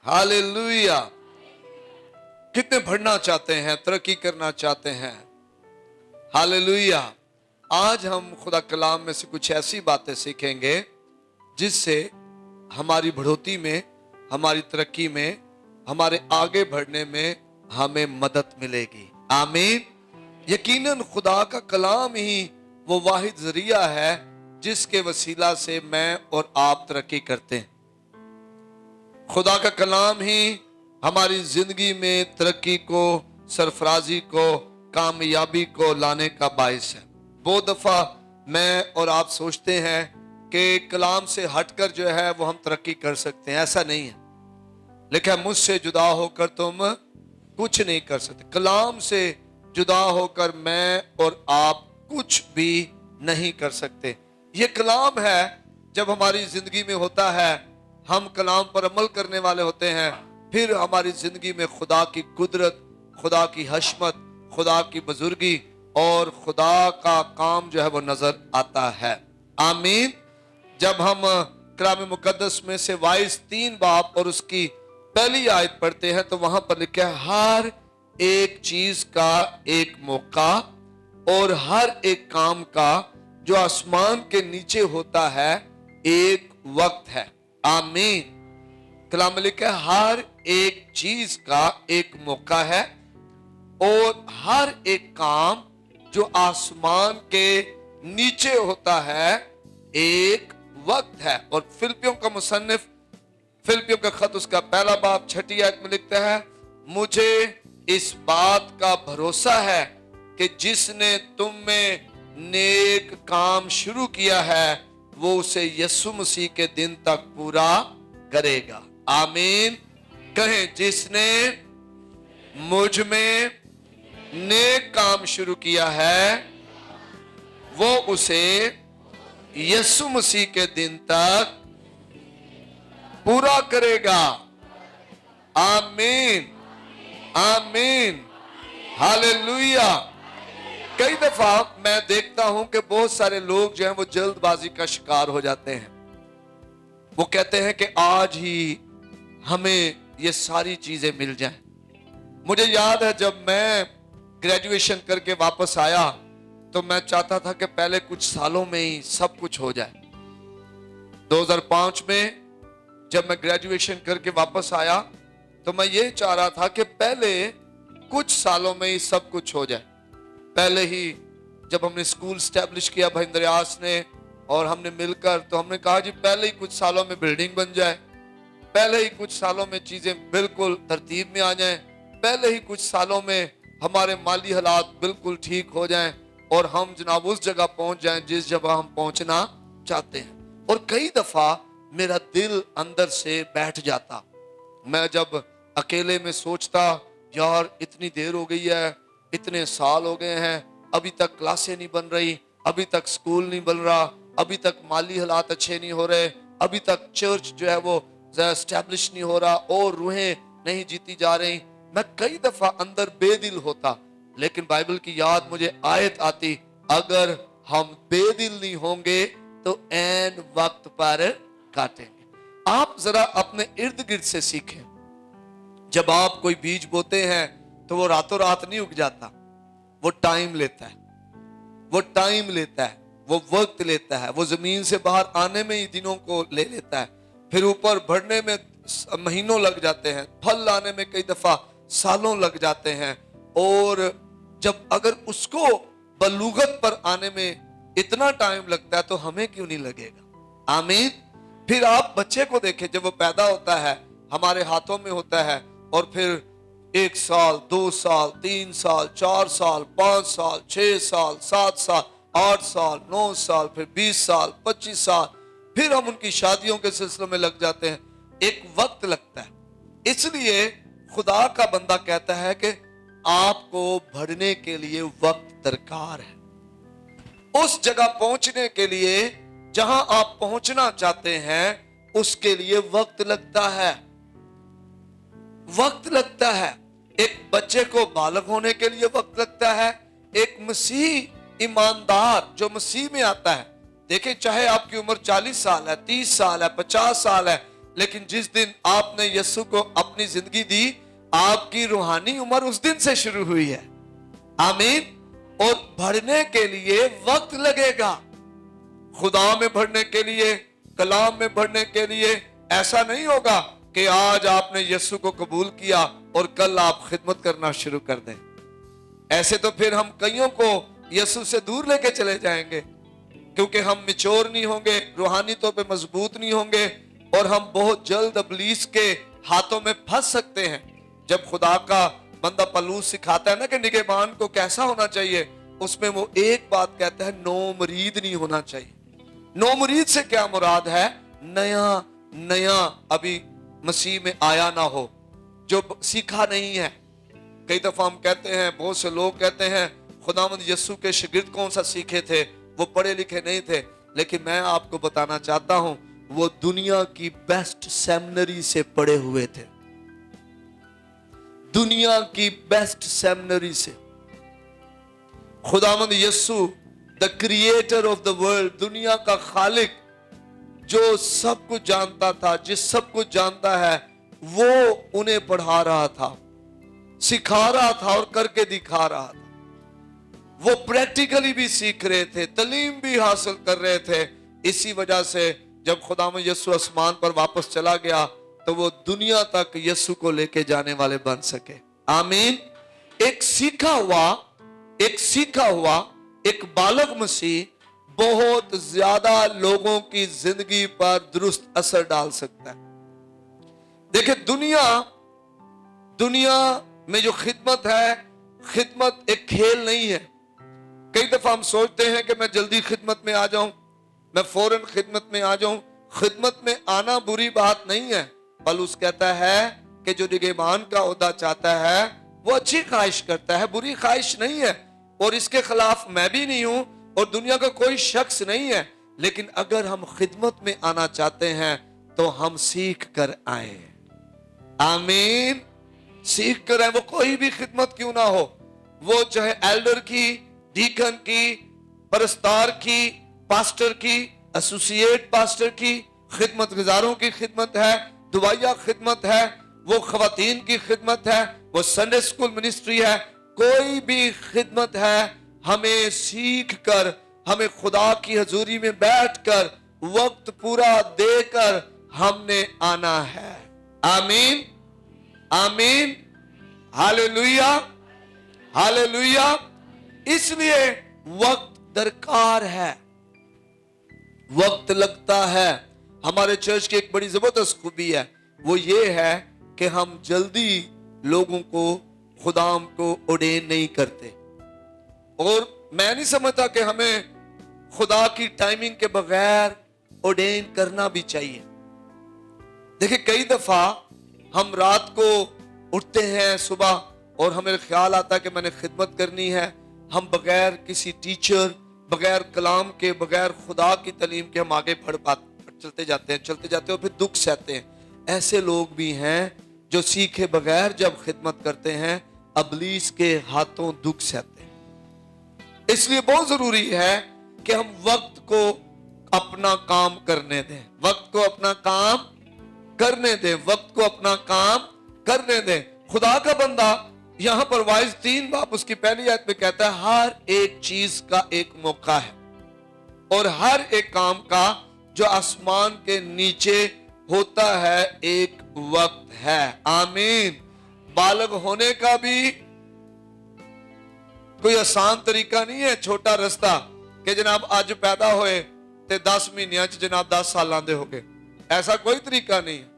Hallelujah. कितने बढ़ना चाहते हैं, तरक्की करना चाहते हैं। हालेलुया। आज हम खुदा कलाम में से कुछ ऐसी बातें सीखेंगे जिससे हमारी बढ़ोतरी में, हमारी तरक्की में, हमारे आगे बढ़ने में हमें मदद मिलेगी। आमीन। यकीनन खुदा का कलाम ही वो वाहिद जरिया है जिसके वसीला से मैं और आप तरक्की करते हैं। खुदा का कलाम ही हमारी जिंदगी में तरक्की को, सरफराजी को, कामयाबी को लाने का बायस है। बहुत दफा मैं और आप सोचते हैं कि कलाम से हटकर जो है वो हम तरक्की कर सकते हैं। ऐसा नहीं है। लेकिन मुझसे जुदा होकर तुम कुछ नहीं कर सकते। कलाम से जुदा होकर मैं और आप कुछ भी नहीं कर सकते। ये कलाम है, जब हमारी जिंदगी में होता है, हम कलाम पर अमल करने वाले होते हैं, फिर हमारी जिंदगी में खुदा की कुदरत, खुदा की हशमत, खुदा की बुजुर्गी और खुदा का काम जो है वो नजर आता है। आमीन। जब हम कलाम मुकद्दस में से वाइस 3 बाब और उसकी पहली आयत पढ़ते हैं तो वहां पर लिखा है, हर एक चीज का एक मौका और हर एक काम का जो आसमान के नीचे होता है एक वक्त है। आमीन। कलाम में लिखा है, हर एक चीज का एक मौका है और हर एक काम जो आसमान के नीचे होता है एक वक्त है। और फिलिपियों का मुसन्निफ, फिलिपियों का खत उसका पहला बाब 6 आयत में लिखता है, मुझे इस बात का भरोसा है कि जिसने तुम में नेक काम शुरू किया है वो उसे यीशु मसीह के दिन तक पूरा करेगा। आमीन। कहें, जिसने मुझ में नेक काम शुरू किया है वो उसे यीशु मसीह के दिन तक पूरा करेगा। आमीन, आमीन, हालेलुया। कई दफा मैं देखता हूं कि बहुत सारे लोग जो हैं वो जल्दबाजी का शिकार हो जाते हैं। वो कहते हैं कि आज ही हमें ये सारी चीजें मिल जाएं। मुझे याद है जब मैं ग्रेजुएशन करके वापस आया तो मैं चाहता था कि पहले कुछ सालों में ही सब कुछ हो जाए। 2005 में जब मैं ग्रेजुएशन करके वापस आया तो मैं ये चाह रहा था कि पहले कुछ सालों में ही सब कुछ हो जाए। पहले ही जब हमने स्कूल स्टैब्लिश किया भाई इंद्रयास ने और हमने मिलकर, तो हमने कहा जी पहले ही कुछ सालों में बिल्डिंग बन जाए, पहले ही कुछ सालों में चीजें बिल्कुल तरतीब में आ जाएं, पहले ही कुछ सालों में हमारे माली हालात बिल्कुल ठीक हो जाएं और हम जनाब उस जगह पहुंच जाएं जिस जगह हम पहुंचना चाहते हैं। और कई दफा मेरा दिल अंदर से बैठ जाता। मैं जब अकेले में सोचता, यार इतनी देर हो गई है, इतने साल हो गए हैं, अभी तक क्लासें नहीं बन रही, अभी तक स्कूल नहीं बन रहा, अभी तक माली हालात अच्छे नहीं हो रहे, अभी तक चर्च जो है वो एस्टैब्लिश नहीं हो रहा और रूहें नहीं जीती जा रही। मैं कई दफा अंदर बेदिल होता, लेकिन बाइबल की याद मुझे आयत आती, अगर हम बेदिल नहीं होंगे तो ऐन वक्त पर काटेंगे। आप जरा अपने इर्द गिर्द से सीखें। जब आप कोई बीज बोते हैं तो वो रातों रात नहीं उग जाता, वो टाइम लेता है, वो टाइम लेता है, वो वक्त लेता है, वो जमीन से बाहर आने में ही दिनों को ले लेता है, फिर ऊपर बढ़ने में महीनों लग जाते हैं, फल लाने में कई दफा सालों लग जाते हैं। और जब अगर उसको बलूगत पर आने में इतना टाइम लगता है तो हमें क्यों नहीं लगेगा। आमीन। फिर आप बच्चे को देखें, जब वो पैदा होता है हमारे हाथों में होता है और फिर 1 साल, 2 साल, 3 साल, 4 साल, 5 साल, 6 साल, 7 साल, 8 साल, 9 साल, फिर 20 साल, 25 साल, फिर हम उनकी शादियों के सिलसिले में लग जाते हैं। एक वक्त लगता है। इसलिए खुदा का बंदा कहता है कि आपको बढ़ने के लिए वक्त दरकार है। उस जगह पहुंचने के लिए जहां आप पहुंचना चाहते हैं उसके लिए वक्त लगता है, वक्त लगता है। एक बच्चे को बालग होने के लिए वक्त लगता है। एक मसीह ईमानदार जो मसीह में आता है, देखिए चाहे आपकी उम्र 40 साल है, 30 साल है, 50 साल है, लेकिन जिस दिन आपने यीशु को अपनी जिंदगी दी, आपकी रूहानी उम्र उस दिन से शुरू हुई है। आमीन। और बढ़ने के लिए वक्त लगेगा। खुदा में बढ़ने के लिए, कलाम में बढ़ने के लिए ऐसा नहीं होगा कि आज आपने यीशु को कबूल किया और कल आप खिदमत करना शुरू कर दें। ऐसे तो फिर हम कईयों को यीशु से दूर लेके चले जाएंगे, क्योंकि हम मैच्योर नहीं होंगे, रूहानी तौर पे मजबूत नहीं होंगे, और हम बहुत जल्द इब्लीस के हाथों में फंस सकते हैं। जब खुदा का बंदा पलूस सिखाता है ना कि निगहबान को कैसा होना चाहिए, उसमें वो एक बात कहता है, नो मुरीद नहीं होना चाहिए। नो मुरीद से क्या मुराद है? नया अभी मसीह में आया ना हो, जो सीखा नहीं है। कई दफा हम कहते हैं, बहुत से लोग कहते हैं, खुदावंद यीशु के शागिर्द कौन सा सीखे थे, वो पढ़े लिखे नहीं थे। लेकिन मैं आपको बताना चाहता हूं, वो दुनिया की बेस्ट सेमिनरी से पढ़े हुए थे। दुनिया की बेस्ट सेमिनरी से। खुदावंद यीशु, the creator of the world, दुनिया का खालिक, जो सब कुछ जानता था, जिस सब कुछ जानता है, वो उन्हें पढ़ा रहा था, सिखा रहा था और करके दिखा रहा था। वो प्रैक्टिकली भी सीख रहे थे, तालीम भी हासिल कर रहे थे। इसी वजह से जब खुदावंद यीशु आसमान पर वापस चला गया, तो वो दुनिया तक यीशु को लेके जाने वाले बन सके। आमीन। एक सीखा हुआ एक बालक मसीह बहुत ज्यादा लोगों की जिंदगी पर दुरुस्त असर डाल सकता है। देखिए, दुनिया में जो खिदमत है, खिदमत एक खेल नहीं है। कई दफा हम सोचते हैं कि मैं जल्दी खिदमत में आ जाऊं, मैं फौरन खिदमत में आ जाऊं। खिदमत में आना बुरी बात नहीं है। पौलुस कहता है कि जो निगहबान का ओहदा चाहता है, वो अच्छी ख्वाहिश करता है, बुरी ख्वाहिश नहीं है। और इसके खिलाफ मैं भी नहीं हूं और दुनिया का कोई शख्स नहीं है। लेकिन अगर हम खिदमत में आना चाहते हैं तो हम सीख कर आए। आमीन। सीख कर आए, वो कोई भी खिदमत क्यों ना हो, वो चाहे एल्डर की, डीकन की, परस्तार की, पास्टर की, एसोसिएट पास्टर की, खिदमत गुजारों की खिदमत है, दुआया खिदमत है, वो खवातीन की खिदमत है, वो संडे स्कूल मिनिस्ट्री है, कोई भी खिदमत है, हमें सीख कर, हमें खुदा की हजूरी में बैठकर वक्त पूरा देकर हमने आना है। आमीन, आमीन, हालेलुया, हालेलुया। इसलिए वक्त दरकार है, वक्त लगता है। हमारे चर्च की एक बड़ी जबरदस्त खूबी है, वो ये है कि हम जल्दी लोगों को, खुदाम को ऑर्डेन नहीं करते। और मैं नहीं समझता कि हमें खुदा की टाइमिंग के बगैर ऑर्डेन करना भी चाहिए। देखिए, कई दफा हम रात को उठते हैं सुबह और हमें ख्याल आता है कि मैंने खिदमत करनी है। हम बगैर किसी टीचर, बगैर कलाम के, बगैर खुदा की तालीम के हम आगे चलते जाते हैं और फिर दुख सहते हैं। ऐसे लोग भी हैं जो सीखे बगैर जब खिदमत करते हैं, इब्लीस के हाथों दुख सहते हैं। इसलिए बहुत जरूरी है कि हम वक्त को अपना काम करने दें, वक्त को अपना काम करने दें, वक्त को अपना काम करने दें। खुदा का बंदा यहां पर वाइज 3 बाब उसकी पहली आयत में कहता है, हर एक चीज का एक मौका है और हर एक काम का जो आसमान के नीचे होता है एक वक्त है। आमीन। बालग होने का भी कोई आसान तरीका नहीं है, छोटा रास्ता कि जनाब आज पैदा होए ते 10 महीनों च जनाब 10 साल दे हो गए। ऐसा कोई तरीका नहीं है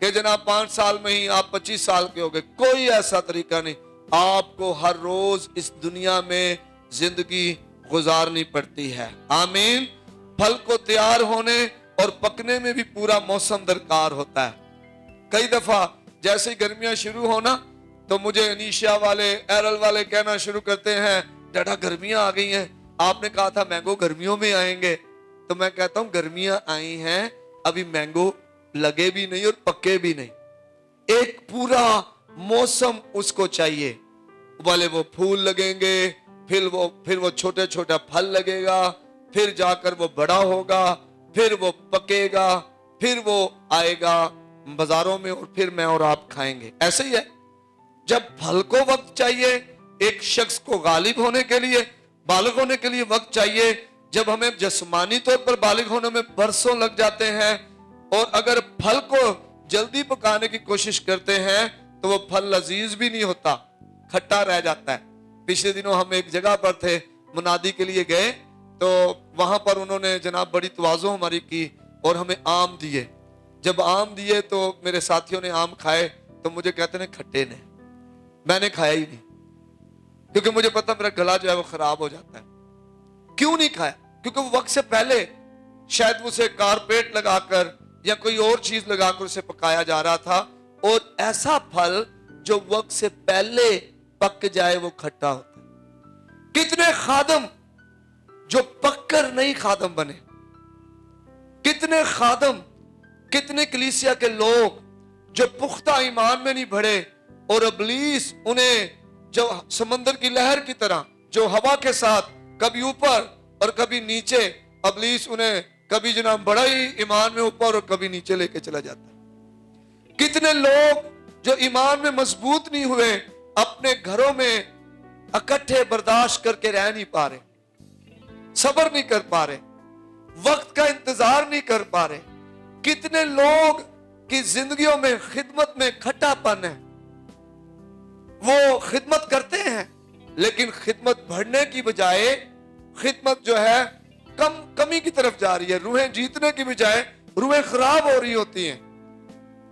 कि जनाब 5 साल में ही आप 25 साल के हो गए। कोई ऐसा तरीका नहीं। आपको हर रोज इस दुनिया में जिंदगी गुजारनी पड़ती है। आमीन। फल को तैयार होने और पकने में भी पूरा मौसम दरकार होता है। कई दफा जैसे गर्मियां शुरू होना तो मुझे अनीशा वाले, एरल वाले कहना शुरू करते हैं, डाडा गर्मियां आ गई हैं, आपने कहा था मैंगो गर्मियों में आएंगे। तो मैं कहता हूं गर्मियां आई हैं, अभी मैंगो लगे भी नहीं और पके भी नहीं। एक पूरा मौसम उसको चाहिए। वाले वो फूल लगेंगे, फिर वो छोटे छोटा फल लगेगा, फिर जाकर वो बड़ा होगा, फिर वो पकेगा, پھر وہ آئے گا بازاروں میں اور پھر میں اور آپ کھائیں گے. ایسے ہی ہے, جب پھل کو وقت چاہیے, ایک شخص کو غالب ہونے کے لیے, بالغ ہونے کے لیے وقت چاہیے. جب ہمیں جسمانی طور پر بالغ ہونے میں برسوں لگ جاتے ہیں, اور اگر پھل کو جلدی پکانے کی کوشش کرتے ہیں تو وہ پھل لذیذ بھی نہیں ہوتا, کھٹا رہ جاتا ہے. پچھلے دنوں ہم ایک جگہ پر تھے, منادی کے لیے گئے, تو وہاں پر انہوں نے جناب بڑی تواضع ہماری کی اور ہمیں آم دیے. جب آم دیے تو میرے ساتھیوں نے آم کھائے تو مجھے کہتے ہیں کھٹے نے. میں نے کھایا ہی نہیں, کیونکہ مجھے پتا میرا گلا جو ہے وہ خراب ہو جاتا ہے. کیوں نہیں کھایا؟ کیونکہ وہ وقت سے پہلے شاید اسے کارپیٹ لگا کر یا کوئی اور چیز لگا کر اسے پکایا جا رہا تھا, اور ایسا پھل جو وقت سے پہلے پک جائے وہ کھٹا ہوتا ہے. کتنے خادم جو پک کر نہیں خادم بنے, کتنے خادم, کتنے کلیسیا کے لوگ جو پختہ ایمان میں نہیں بڑھے, اور ابلیس انہیں جو سمندر کی لہر کی طرح جو ہوا کے ساتھ کبھی اوپر اور کبھی نیچے, ابلیس انہیں کبھی جناب بڑا ہی ایمان میں اوپر اور کبھی نیچے لے کے چلا جاتا ہے. کتنے لوگ جو ایمان میں مضبوط نہیں ہوئے, اپنے گھروں میں اکٹھے برداشت کر کے رہ نہیں پا رہے, صبر نہیں کر پا رہے, وقت کا انتظار نہیں کر پا رہے. کتنے لوگ کی زندگیوں میں خدمت میں کھٹا پن ہے, وہ خدمت کرتے ہیں لیکن خدمت بڑھنے کی بجائے خدمت جو ہے کمی کی طرف جا رہی ہے, روحیں جیتنے کی بجائے روحیں خراب ہو رہی ہوتی ہیں.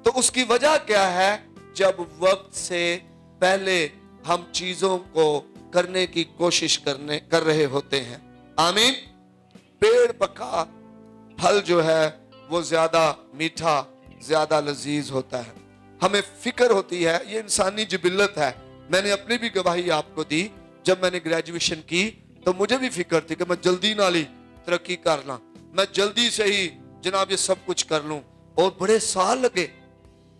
تو اس کی وجہ کیا ہے؟ جب وقت سے پہلے ہم چیزوں کو کرنے کی کوشش کر رہے ہوتے ہیں. آمین. پیڑ پکا پھل جو ہے وہ زیادہ میٹھا, زیادہ لذیذ ہوتا ہے. ہمیں فکر ہوتی ہے, یہ انسانی جبلت ہے. میں نے اپنی بھی گواہی آپ کو دی, جب میں نے گریجویشن کی تو مجھے بھی فکر تھی کہ میں جلدی نالی ترقی کر لوں, میں جلدی سے ہی جناب یہ سب کچھ کر لوں. اور بڑے سال لگے,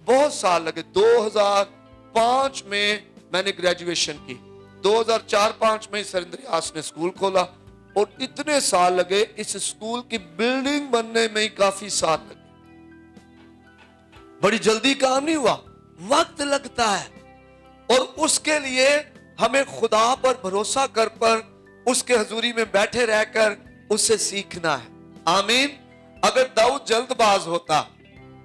بہت سال لگے. 2005 میں نے گریجویشن کی, 2004-5 میں سرندر یاس نے اسکول کھولا, اور اتنے سال لگے اس اسکول کی بلڈنگ بننے میں ہی کافی سال لگے. بڑی جلدی کام نہیں ہوا, وقت لگتا ہے. اور اس کے لیے ہمیں خدا پر بھروسہ کر اس کے حضوری میں بیٹھے رہ کر اس سے سیکھنا ہے. آمین. اگر داؤد جلد باز ہوتا,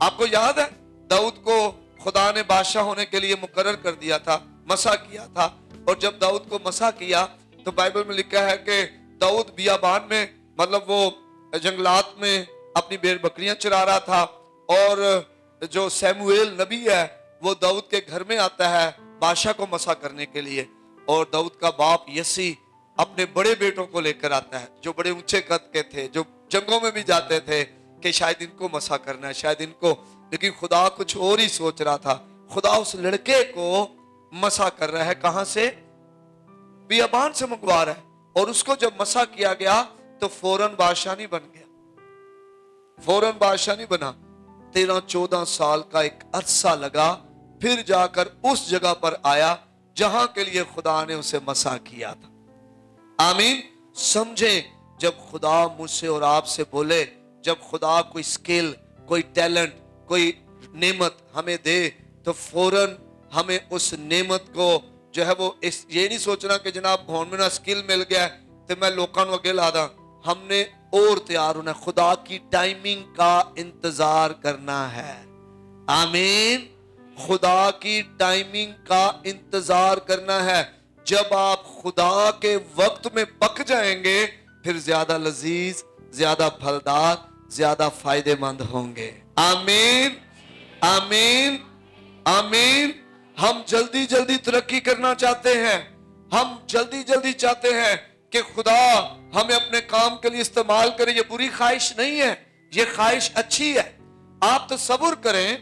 آپ کو یاد ہے داؤد کو خدا نے بادشاہ ہونے کے لیے مقرر کر دیا تھا, مسا کیا تھا, اور جب داؤد کو مسا کیا تو بائبل میں لکھا ہے کہ داؤد بیابان میں, مطلب وہ جنگلات میں اپنی بھیڑ بکریاں چرا رہا تھا, اور جو سیموئیل نبی ہے وہ داؤد کے گھر میں آتا ہے بادشاہ کو مسا کرنے کے لیے, اور داؤد کا باپ یسی اپنے بڑے بیٹوں کو لے کر آتا ہے جو بڑے اونچے قد کے تھے, جو جنگوں میں بھی جاتے تھے, کہ شاید ان کو مسا کرنا ہے, شاید ان کو. لیکن خدا کچھ اور ہی سوچ رہا تھا. خدا اس لڑکے کو مسا کر رہا ہے, کہاں سے؟ بیابان سے منگوا رہا ہے. اور اس کو جب مسا کیا گیا تو فوراً بادشاہ نہیں بن گیا, فوراً بادشاہ نہیں بنا. 13-14 سال کا ایک عرصہ لگا, پھر جا کر اس جگہ پر آیا جہاں کے لیے خدا نے اسے مسا کیا تھا. آمین. سمجھیں, جب خدا مجھ سے اور آپ سے بولے, جب خدا کوئی سکل, کوئی ٹیلنٹ, کوئی نعمت ہمیں دے تو فوراً ہمیں اس نعمت کو جو ہے وہ یہ نہیں سوچنا کہ جناب گھون میں سکل مل گیا تو میں لوکاں نو اگے لا دا. ہم نے اور تیار ہونا, خدا کی ٹائمنگ کا انتظار کرنا ہے. آمین. خدا کی ٹائمنگ کا انتظار کرنا ہے. جب آپ خدا کے وقت میں پک جائیں گے پھر زیادہ لذیذ, زیادہ پھلدار, زیادہ فائدے مند ہوں گے. آمین. آمین. آمین. ہم جلدی جلدی ترقی کرنا چاہتے ہیں, ہم جلدی جلدی چاہتے ہیں کہ خدا ہمیں اپنے کام کے لیے استعمال کرے. یہ بری خواہش نہیں ہے, یہ خواہش اچھی ہے. آپ تصور کریں,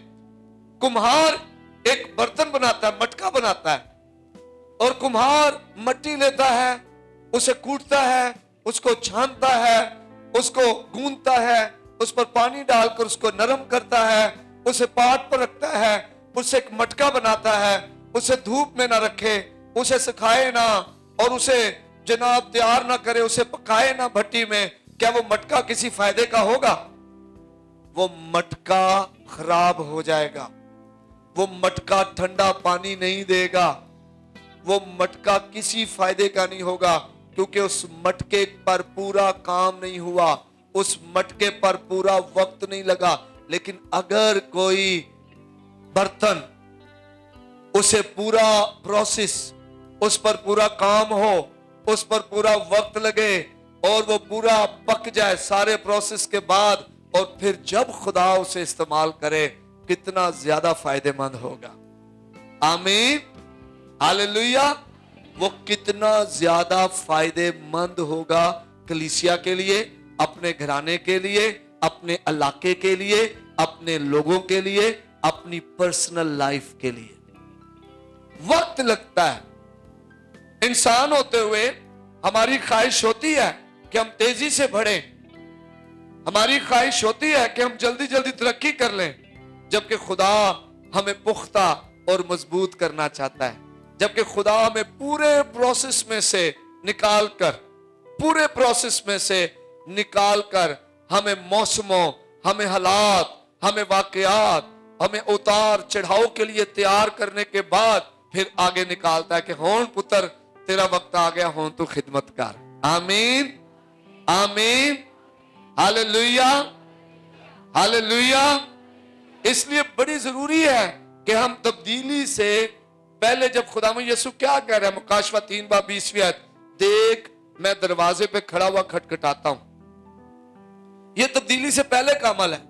کمہار ایک برتن بناتا ہے, مٹکا بناتا ہے, اور کمہار مٹی لیتا ہے, اسے کوٹتا ہے, اس کو چھانتا ہے, اس کو گوندتا ہے, اس پر پانی ڈال کر اس کو نرم کرتا ہے, اسے پاٹ پر رکھتا ہے, اسے ایک مٹکا بناتا ہے. اسے دھوپ میں نہ رکھے, اسے سکھائے نہ, اور اسے جناب تیار نہ کرے, اسے پکائے نہ بھٹی میں. کیا وہ مٹکا کسی فائدے کا ہوگا؟ वो मटका खराब हो जाएगा, वो मटका ठंडा पानी नहीं देगा, वो मटका किसी फायदे का नहीं होगा, क्योंकि उस मटके पर पूरा काम नहीं हुआ, उस मटके पर पूरा वक्त नहीं लगा। लेकिन अगर कोई बर्तन, उसे पूरा प्रोसेस, उस पर पूरा काम हो, उस पर पूरा वक्त लगे और वो पूरा पक जाए सारे प्रोसेस के बाद, और फिर जब खुदा उसे इस्तेमाल करे, कितना ज्यादा फायदेमंद होगा। आमीन, हालेलुया। वो कितना ज्यादा फायदेमंद होगा कलीसिया के लिए, अपने घराने के लिए, अपने इलाके के लिए, अपने लोगों के लिए, अपनी पर्सनल लाइफ के लिए। वक्त लगता है। इंसान होते हुए हमारी ख्वाहिश होती है कि हम तेजी से बढ़ें, हमारी ख्वाहिश होती है कि हम जल्दी जल्दी तरक्की कर लें, जबकि खुदा हमें पुख्ता और मजबूत करना चाहता है, जबकि खुदा हमें पूरे प्रोसेस में से निकाल कर, पूरे प्रोसेस में से निकाल कर हमें मौसमों, हमें हालात, हमें वाकयात, हमें उतार चढ़ाव के लिए तैयार करने के बाद फिर आगे निकालता है कि होन पुत्र, तेरा वक्त आ गया, होन तू खिदमत कर। आमीन, आमीन, हालेलुया, हालेलुया। इसलिए बड़ी जरूरी है कि हम तब्दीली से पहले, जब खुदा में यीशु क्या कह रहा है, मुकाशवा 3:20, देख मैं दरवाजे पे खड़ा हुआ खटखटाता हूं। यह तब्दीली से पहले का अमल है।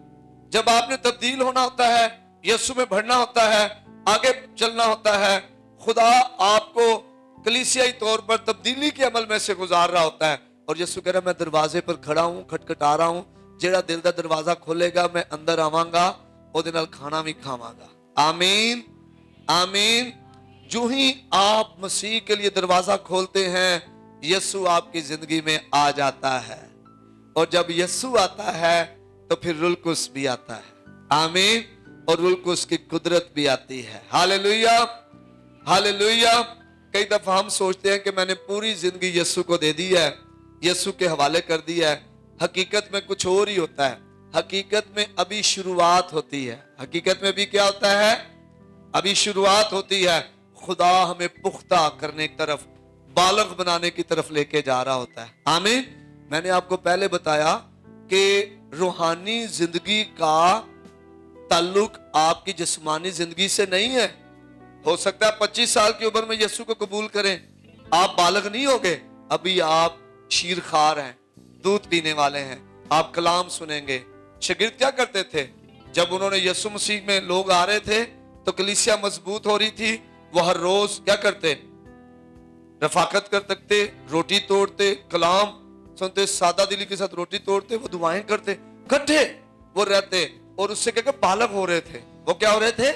जब आपने तब्दील होना होता है, यीशु में बढ़ना होता है, आगे चलना होता है, खुदा आपको कलीसियाई तौर पर तब्दीली के अमल में से गुजार रहा होता है, और यीशु कह रहा है मैं दरवाजे पर खड़ा हूं, खटखटा रहा हूं, जेड़ा दिल दा दरवाजा खोलेगा मैं अंदर आवांगा, ओदे नाल खाना भी खावांगा। आमीन, आमीन। जो ही आप मसीह के लिए दरवाजा खोलते हैं, यीशु आपकी जिंदगी में आ जाता है, और जब यीशु आता है तो फिर रूह कुद्स भी आता है। आमीन, और रूह कुद्स की कुदरत भी आती है। Hallelujah, hallelujah. कई दफा हम सोचते हैं कि मैंने पूरी जिंदगी यीशु को दे दी है, यीशु के हवाले कर दिया है। हकीकत में कुछ और ही होता है। हकीकत में अभी शुरुआत होती है। हकीकत में भी क्या होता है? अभी शुरुआत होती है। खुदा हमें पुख्ता करने की तरफ, बालग बनाने की तरफ लेके जा रहा होता है। आमीन। मैंने आपको पहले बताया कि रूहानी जिंदगी का ताल्लुक आपकी जिस्मानी जिंदगी से नहीं है। हो सकता है 25 साल की उम्र में यीशु को कबूल करें, आप बालग नहीं होगे, अभी आप शीरखार हैं, दूध पीने वाले हैं, आप कलाम सुनेंगे। शागिर्द क्या करते थे? जब उन्होंने यीशु मसीह में लोग आ रहे थे तो कलीसिया मजबूत हो रही थी, वो हर रोज क्या करते? रफाकत कर सकते, रोटी तोड़ते, कलाम सुनते, सादा दिली के साथ रोटी तोड़ते, वो दुआएं करते, इकट्ठे वो रहते, और उससे क्या बालग हो रहे थे। वो क्या हो रहे थे?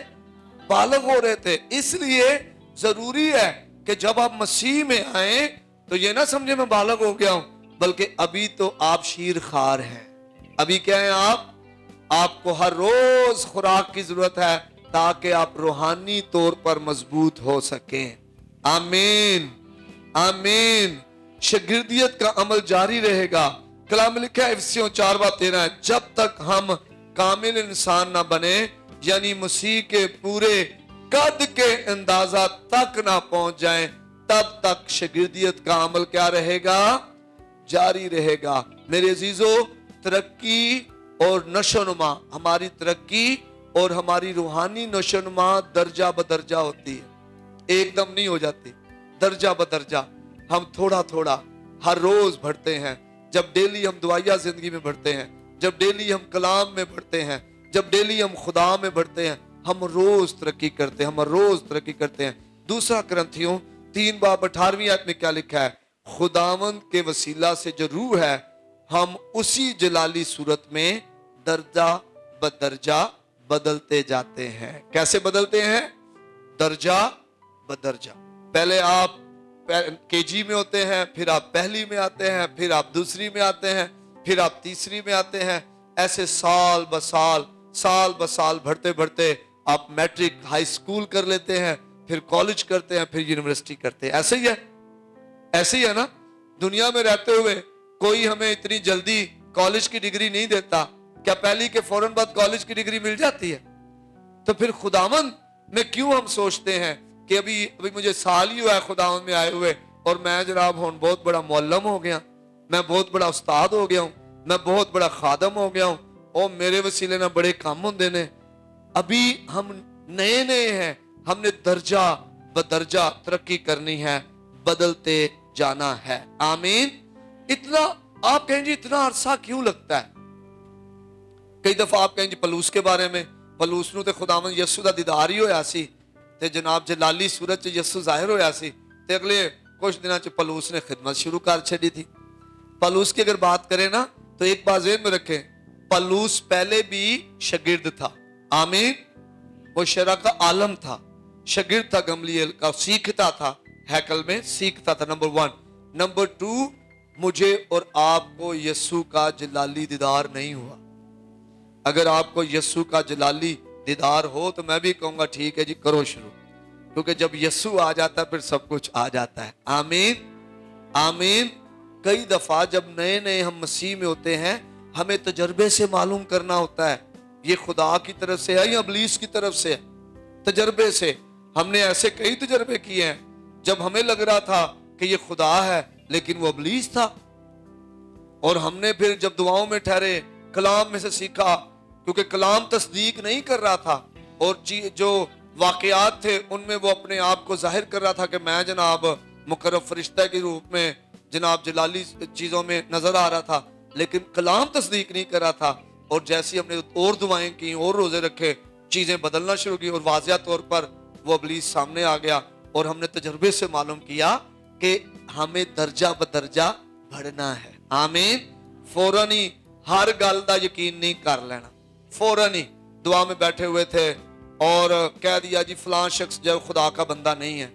बालग हो रहे थे। इसलिए जरूरी है कि जब आप मसीह में आए तो ये ना समझे मैं बालग हो गया हूं, बल्कि अभी तो आप शीरखार हैं। अभी क्या है आप? आपको हर रोज खुराक की जरूरत है ताकि आप रूहानी तौर पर मजबूत हो सकें। आमीन, आमीन। शागिर्दियत का अमल जारी रहेगा। कलाम में लिखा है इफिसियों 4:13, जब तक हम कामिल इंसान ना बने, यानी मसीह के पूरे कद के अंदाजा तक ना पहुंच जाएं, तब तक शागिर्दियत का अमल क्या रहेगा? जारी रहेगा। मेरे अजीजों, तरक्की और नशोनुमा, हमारी तरक्की और हमारी रूहानी नशोनुमा दर्जा बदर्जा होती है, एकदम नहीं हो जाती, दर्जा बदर्जा। हम थोड़ा थोड़ा हर रोज बढ़ते हैं। जब डेली हम दुआया जिंदगी में बढ़ते हैं, जब डेली हम कलाम में बढ़ते हैं, जब डेली हम खुदा में बढ़ते हैं, हम रोज तरक्की करते हैं, हम रोज तरक्की करते हैं। दूसरा कुरिन्थियों 3:18 में क्या लिखा है? खुदावंद के वसीला से जो रूह है, हम उसी जलाली सूरत में दर्जा बदर्जा बदलते जाते हैं। कैसे बदलते हैं? दर्जा बदर्जा। पहले आप केजी में होते हैं, फिर आप पहली में आते हैं, फिर आप दूसरी में आते हैं, फिर आप तीसरी में आते हैं। ऐसे साल ब साल बढ़ते बढ़ते आप मैट्रिक हाई स्कूल कर लेते हैं, फिर कॉलेज करते हैं, फिर यूनिवर्सिटी करते हैं। ऐसे ही है, ऐसे ही है ना। दुनिया में रहते हुए कोई हमें इतनी जल्दी कॉलेज की डिग्री नहीं देता क्या पहली के फौरन बाद कॉलेज की डिग्री मिल जाती है? तो फिर खुदावंद में क्यों हम सोचते हैं कि अभी मुझे साल ही हुआ है खुदावंद में आए हुए और मैं जनाब हुन बहुत बड़ा मौलम हो गया, मैं बहुत बड़ा उस्ताद हो गया हूं, मैं बहुत बड़ा खादम हो गया हूं, और मेरे वसीले ना बड़े काम होंदे ने। अभी हम नए नए हैं, हमने दर्जा बदर्जा तरक्की करनी है, बदलते जाना है। आमीन। इतना आप कहें जी इतना अरसा क्यों लगता है? कई दफा आप कहें जी पलूस के बारे में, पलूस नूं ते खुदावंद यसू दा दीदार ही होया सी ते जनाब जलाली सूरत च यसू जाहिर होया सी ते अगले कुछ दिनों च पलूस ने खिदमत शुरू कर छड़ी थी। पलूस की अगर बात करें ना तो एक बात ज़हन में रखें, पलूस पहले भी शागिर्द था। आमीन। वो शरा का आलम था, शागिर्द था गमलीएल का, सीखता था, हैकल में सीखता था। नंबर 1। नंबर 2, मुझे और आपको यसू का जलाली दीदार नहीं हुआ। अगर आपको यसू का जलाली दीदार हो तो मैं भी कहूंगा ठीक है जी करो शुरू, क्योंकि जब यसू आ जाता है फिर सब कुछ आ जाता है। आमीन आमीन। कई दफा जब नए नए हम मसीह में होते हैं हमें तजर्बे से मालूम करना होता है ये खुदा की तरफ से है या इब्लीस की तरफ से है। तजर्बे से हमने ऐसे कई तजर्बे किए हैं जब हमें लग रहा था कि ये खुदा है लेकिन वो इब्लीस था, और हमने फिर जब दुआओं में ठहरे कलाम में से सीखा, क्योंकि कलाम तस्दीक नहीं कर रहा था और जो वाकयात थे उनमें वो अपने आप को जाहिर कर रहा था कि मैं जनाब मुकर्रब फरिश्ता के रूप में जनाब जलाली चीज़ों में नजर आ रहा था, लेकिन कलाम तस्दीक नहीं कर रहा था। और जैसी हमने और दुआएं की और रोजे रखे चीज़ें बदलना शुरू की और वाज़िया तौर पर वो इब्लीस सामने आ गया, और हमने तजर्बे से मालूम किया कि हमें दर्जा बदर्जा बढ़ना है। आमीन। फौरन ही हर गल का यकीन नहीं कर लेना। फौरन ही दुआ में बैठे हुए थे और कह दिया जी फलां शख्स जो खुदा का बंदा नहीं है,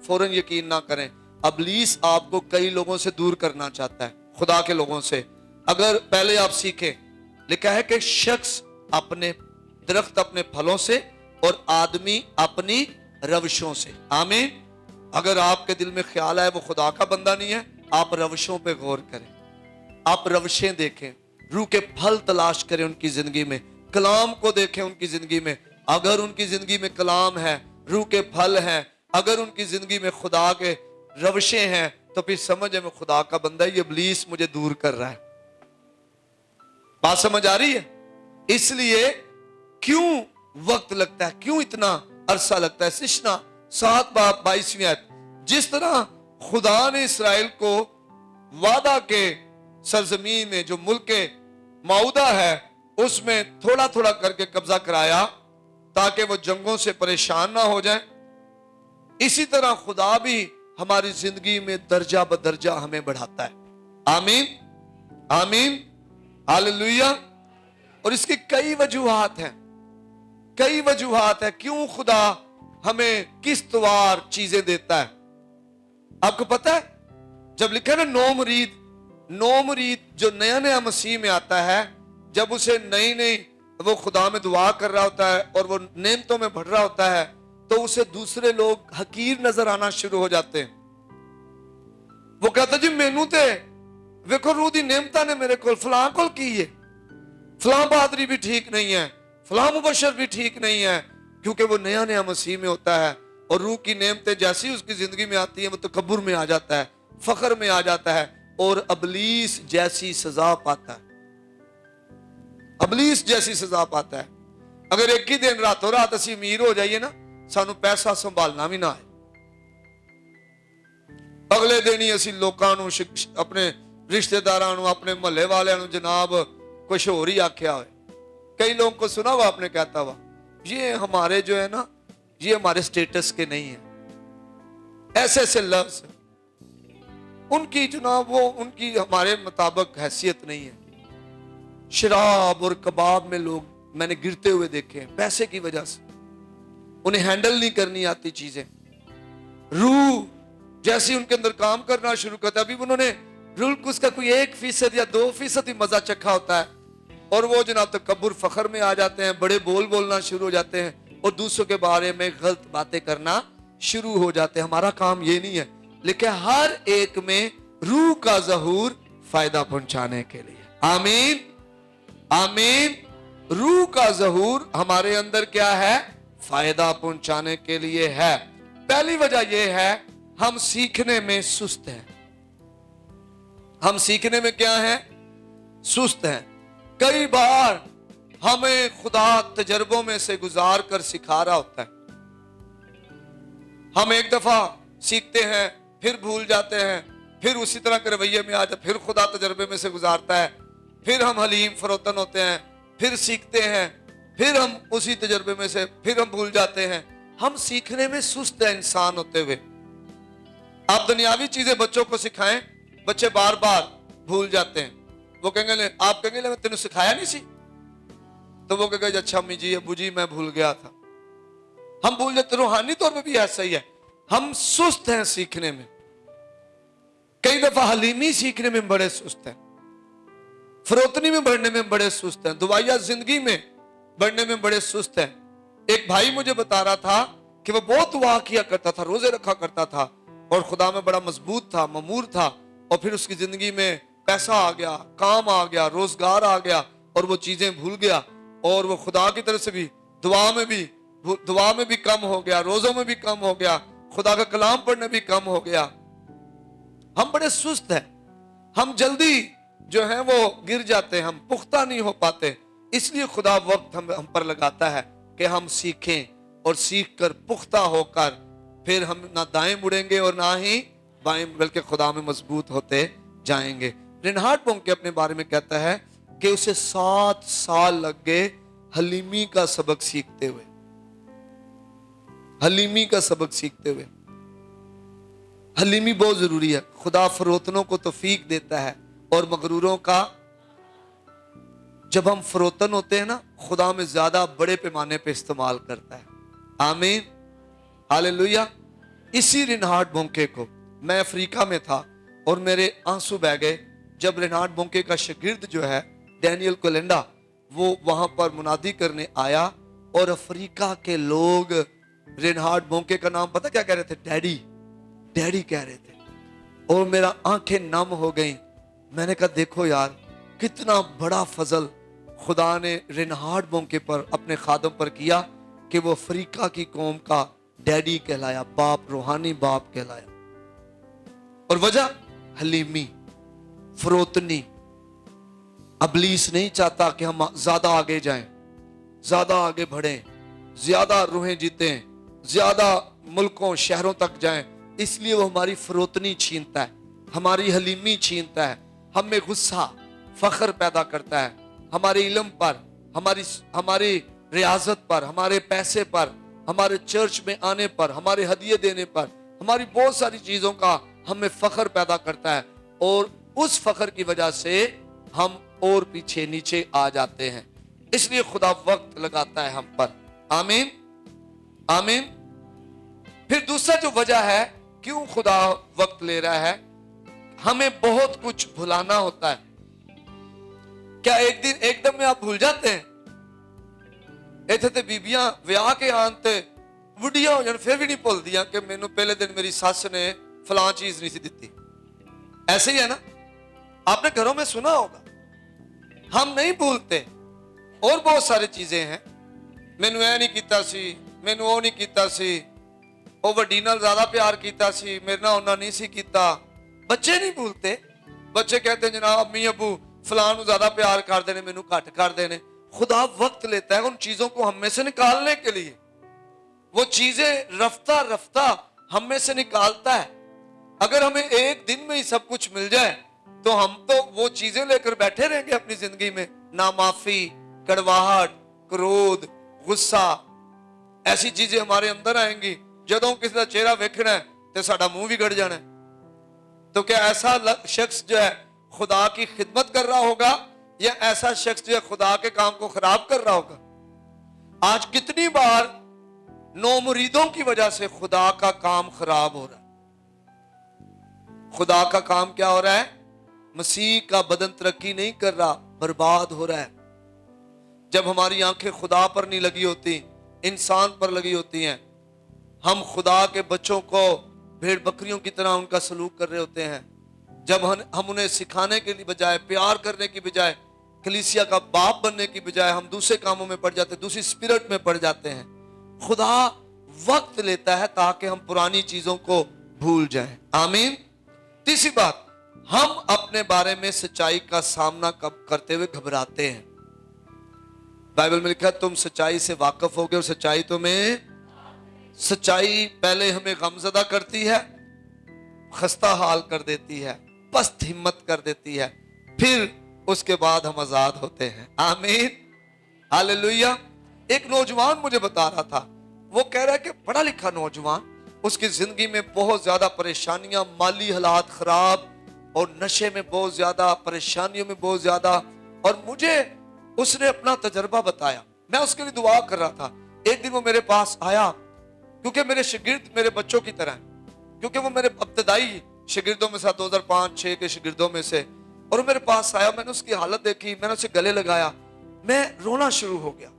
फौरन यकीन ना करें। इब्लीस आपको कई लोगों से दूर करना चाहता है, खुदा के लोगों से। अगर पहले आप सीखें, लिखा है कि शख्स अपने दरख्त अपने फलों से और आदमी अपनी रविशों से। आमीन। अगर आपके दिल में ख्याल है वो खुदा का बंदा नहीं है, आप रविशों पे गौर करें, आप रविशें देखें, रूह के फल तलाश करें उनकी जिंदगी में, कलाम को देखें उनकी जिंदगी में। अगर उनकी जिंदगी में कलाम है, रूह के फल हैं, अगर उनकी जिंदगी में खुदा के रविशें हैं, तो फिर समझ है मैं खुदा का बंदा, ये इब्लीस मुझे दूर कर रहा है। बात समझ आ रही है? इसलिए क्यों वक्त लगता है, क्यों इतना अरसा लगता है? सिशना 7:22 आयत, जिस तरह खुदा ने इस्राएल को वादा के सरजमीन में जो मुल्क मऊदा है उसमें थोड़ा थोड़ा करके कब्जा कराया ताकि वो जंगों से परेशान ना हो जाए, इसी तरह खुदा भी हमारी जिंदगी में दर्जा बदर्जा हमें बढ़ाता है। आमीन आमीन हालेलुया। और इसकी कई वजूहात हैं, कई वजूहात है क्यों खुदा हमें किस्तवार चीजें देता है। आपको पता है जब लिखा है ना नो मुरीद जो नया नया मसीह में आता है, जब उसे नई नई वो खुदा में दुआ कर रहा होता है और वो नेमतों में बढ़ रहा होता है, तो उसे दूसरे लोग हकीर नजर आना शुरू हो जाते हैं। वो कहता जी मैनू ते वेखो रूह दी नेमता ने मेरे को फलां कोल की है, फलां बहादरी भी ठीक नहीं है, फलां मुबशर भी ठीक नहीं है, क्योंकि वो नया नया मसीह में होता है और रूह की नेमतें जैसी उसकी जिंदगी में आती है वो तकब्बुर में आ जाता है, फख्र में आ जाता है और इब्लीस जैसी सजा पाता है। इब्लीस जैसी सजा पाता है। अगर एक ही दिन रातों रात असी अमीर हो जाइए ना, सानू पैसा संभालना भी ना आए, अगले दिन ही असी लोकां नू अपने रिश्तेदारां नू अपने महल्ले वालियां नू जनाब कुछ और ही आख्या हो। कई लोगों को सुना हुआ आपने कहता हुआ ये हमारे जो है ना ये हमारे स्टेटस के नहीं है, ऐसे ऐसे लफ्ज उनकी जनाब वो उनकी हमारे मुताबिक हैसियत नहीं है। शराब और कबाब में लोग मैंने गिरते हुए देखे हैं पैसे की वजह से, उन्हें हैंडल नहीं करनी आती चीजें। रूह जैसी उनके अंदर काम करना शुरू करता है, अभी उन्होंने रूह को उसका कोई 1% या 2% ही मजा चखा होता है और वो जनाब तकब्बुर फख्र में आ जाते हैं, बड़े बोलना शुरू हो जाते हैं और दूसरों के बारे में गलत बातें करना शुरू हो जाते हैं। हमारा काम ये नहीं है, लेकिन हर एक में रूह का ज़हूर फायदा पहुंचाने के लिए। आमीन आमीन। रूह का ज़हूर हमारे अंदर क्या है? फायदा पहुंचाने के लिए है। पहली वजह यह है, हम सीखने में सुस्त हैं। हम सीखने में क्या है? सुस्त हैं। कई बार हमें खुदा तजर्बों में से गुजार कर सिखा रहा होता है। हम एक दफा सीखते हैं, फिर भूल जाते हैं, फिर उसी तरह के रवैये में आ जाते, फिर खुदा तजर्बे में से गुजारता है, फिर हम हलीम फरोतन होते हैं, फिर सीखते हैं, फिर हम उसी तजर्बे में से फिर हम भूल जाते हैं। हम सीखने में सुस्त है इंसान होते हुए। आप दुनियावी चीजें बच्चों को सिखाएं, बच्चे बार बार भूल जाते हैं। वो कहेंगे, आप कहेंगे मैं तेने सिखाया नहीं सी, तो वो कहेंगे अच्छा अम्मी जी अबू जी मैं भूल गया था। हम भूल जाते। रूहानी तौर पे भी ऐसा ही है, हम सुस्त हैं सीखने में। कई दफा हलीमी सीखने में बड़े सुस्त हैं, फरोतनी में बढ़ने में बड़े सुस्त हैं, दुआया जिंदगी में बढ़ने में बड़े सुस्त हैं। एक भाई मुझे बता रहा था कि वो बहुत दुआ किया करता था, रोजे रखा करता था और खुदा में बड़ा मजबूत था, ममूर था, और फिर उसकी जिंदगी में पैसा आ गया, काम आ गया, रोजगार आ गया और वो चीजें भूल गया, और वो खुदा की तरफ से भी दुआ में भी कम हो गया, रोजों में भी कम हो गया, खुदा का कलाम पढ़ने भी कम हो गया। हम बड़े सुस्त हैं, हम जल्दी जो है वो गिर जाते हैं, हम पुख्ता नहीं हो पाते। इसलिए खुदा वक्त हम पर लगाता है कि हम सीखें और सीख कर पुख्ता होकर फिर हम ना दाएं मुड़ेंगे और ना ही बाएं, बल्कि खुदा में मजबूत होते जाएंगे। रेनहार्ड बोंके अपने बारे में कहता है कि उसे 7 साल लग गए हलीमी का सबक सीखते हुए। हलीमी का सबक सीखते हुए। हलीमी बहुत जरूरी है। खुदा फरोतनों को तौफीक देता है और मगरूरों का, जब हम फरोतन होते हैं ना, खुदा में ज्यादा बड़े पैमाने पे इस्तेमाल करता है। आमीन, हालेलुया। इसी रेनहार्ड बोंके को, मैं अफ्रीका में था और मेरे आंसू बह गए जब रेनहार्ड बोंके का शागिर्द जो है डैनियल कोलेंडा, वो वहां पर मुनादी करने आया और अफ्रीका के लोग रेनहार्ड बोंके का नाम पता क्या कह रहे थे? डैडी, डैडी कह रहे थे। और मेरा आंखें नम हो गई। मैंने कहा देखो यार, कितना बड़ा फजल खुदा ने रेनहार्ड बोंके पर, अपने खादम पर किया कि वो अफ्रीका की कौम का डैडी कहलाया, बाप, रूहानी बाप कहलाया। और वजह हलीमी, फरोतनी। अबलीस नहीं चाहता कि हम ज्यादा आगे जाएं, ज्यादा आगे बढ़ें, ज्यादा रूहें जीतें, ज्यादा मुल्कों शहरों तक जाएं। इसलिए वो हमारी फरोतनी छीनता है, हमारी हलीमी छीनता है, हमें गुस्सा फख्र पैदा करता है, हमारे इल्म पर, हमारी रियाजत पर, हमारे पैसे पर, हमारे चर्च में आने पर, हमारे हदिये देने पर, हमारी बहुत सारी चीजों का हमें फख्र पैदा करता है। और उस फख्र की वजह से हम और पीछे नीचे आ जाते हैं। इसलिए खुदा वक्त लगाता है हम पर। आमीन, आमीन। फिर दूसरा जो वजह है क्यों खुदा वक्त ले रहा है, हमें बहुत कुछ भुलाना होता है। क्या एक दिन एकदम में आप भूल जाते हैं? इत्थे ते बीबियां विआह के आन ते बुढ़िया हो जान फिर भी नहीं भुलदियां कि मैनू पहले दिन मेरी सस ने फलां चीज नहीं सी दिती। ऐसे ही है ना, आपने घरों में सुना होगा। हम नहीं भूलते। और बहुत सारी चीजें हैं, मैनू ऐ नहीं कीता सी, मैनू वो नहीं कीता सी, वो वड्डी नाल ज्यादा प्यार कीता सी, मेरे नाल उन्हां नहीं सी कीता। बच्चे नहीं भूलते। बच्चे कहते हैं जनाब अम्मी अबू फलां नू ज्यादा प्यार करते ने, मैनू घट करते ने। खुदा वक्त लेता है उन चीजों को हम में से निकालने के लिए। वो चीजें रफ्ता रफ्ता हम में से निकालता है। अगर हमें एक दिन में ही सब कुछ मिल जाए तो हम तो वो चीजें लेकर बैठे रहेंगे अपनी जिंदगी में। नामाफी, कड़वाहट, क्रोध, गुस्सा, ऐसी चीजें हमारे अंदर आएंगी। जदों किसी का चेहरा वेखना है तो साडा मुंह भी गड़ जाना है। तो क्या ऐसा शख्स जो है खुदा की खिदमत कर रहा होगा या ऐसा शख्स जो है खुदा के काम को खराब कर रहा होगा? आज कितनी बार नो मुरीदों की वजह से खुदा का काम खराब हो रहा है। खुदा का काम क्या हो रहा है? मसीह का बदन तरक्की नहीं कर रहा, बर्बाद हो रहा है। जब हमारी आंखें खुदा पर नहीं लगी होती, इंसान पर लगी होती हैं, हम खुदा के बच्चों को भेड़ बकरियों की तरह उनका सलूक कर रहे होते हैं। जब हम उन्हें सिखाने के लिए बजाय, प्यार करने की बजाय कलीसिया का बाप बनने की बजाय हम दूसरे कामों में पड़ जाते हैं, दूसरी स्पिरिट में पड़ जाते हैं। खुदा वक्त लेता है ताकि हम पुरानी चीजों को भूल जाएं। आमीन। तीसरी बात, हम अपने बारे में सच्चाई का सामना कब करते हुए घबराते हैं। बाइबल में लिखा है तुम सच्चाई से वाकिफ होगे और सच्चाई पहले हमें गमजदा करती है, खस्ता हाल कर देती है, पस्त हिम्मत कर देती है, फिर उसके बाद हम आजाद होते हैं। आमीन, हालेलुया। एक नौजवान मुझे बता रहा था, वो कह रहा है कि पढ़ा लिखा नौजवान, उसकी जिंदगी में बहुत ज्यादा परेशानियां, माली हालात खराब और नशे में बहुत ज्यादा, परेशानियों में बहुत ज्यादा। और मुझे उसने अपना तजर्बा बताया, मैं उसके लिए दुआ कर रहा था। एक दिन वो मेरे पास आया, क्योंकि मेरे शागिर्द मेरे बच्चों की तरह, क्योंकि वो मेरे इब्तदाई शागिर्दों में से 2005-6 के शागिर्दों में से, और मेरे पास आया। मैंने उसकी हालत देखी, मैंने उसे गले लगाया, मैं रोना शुरू हो गया।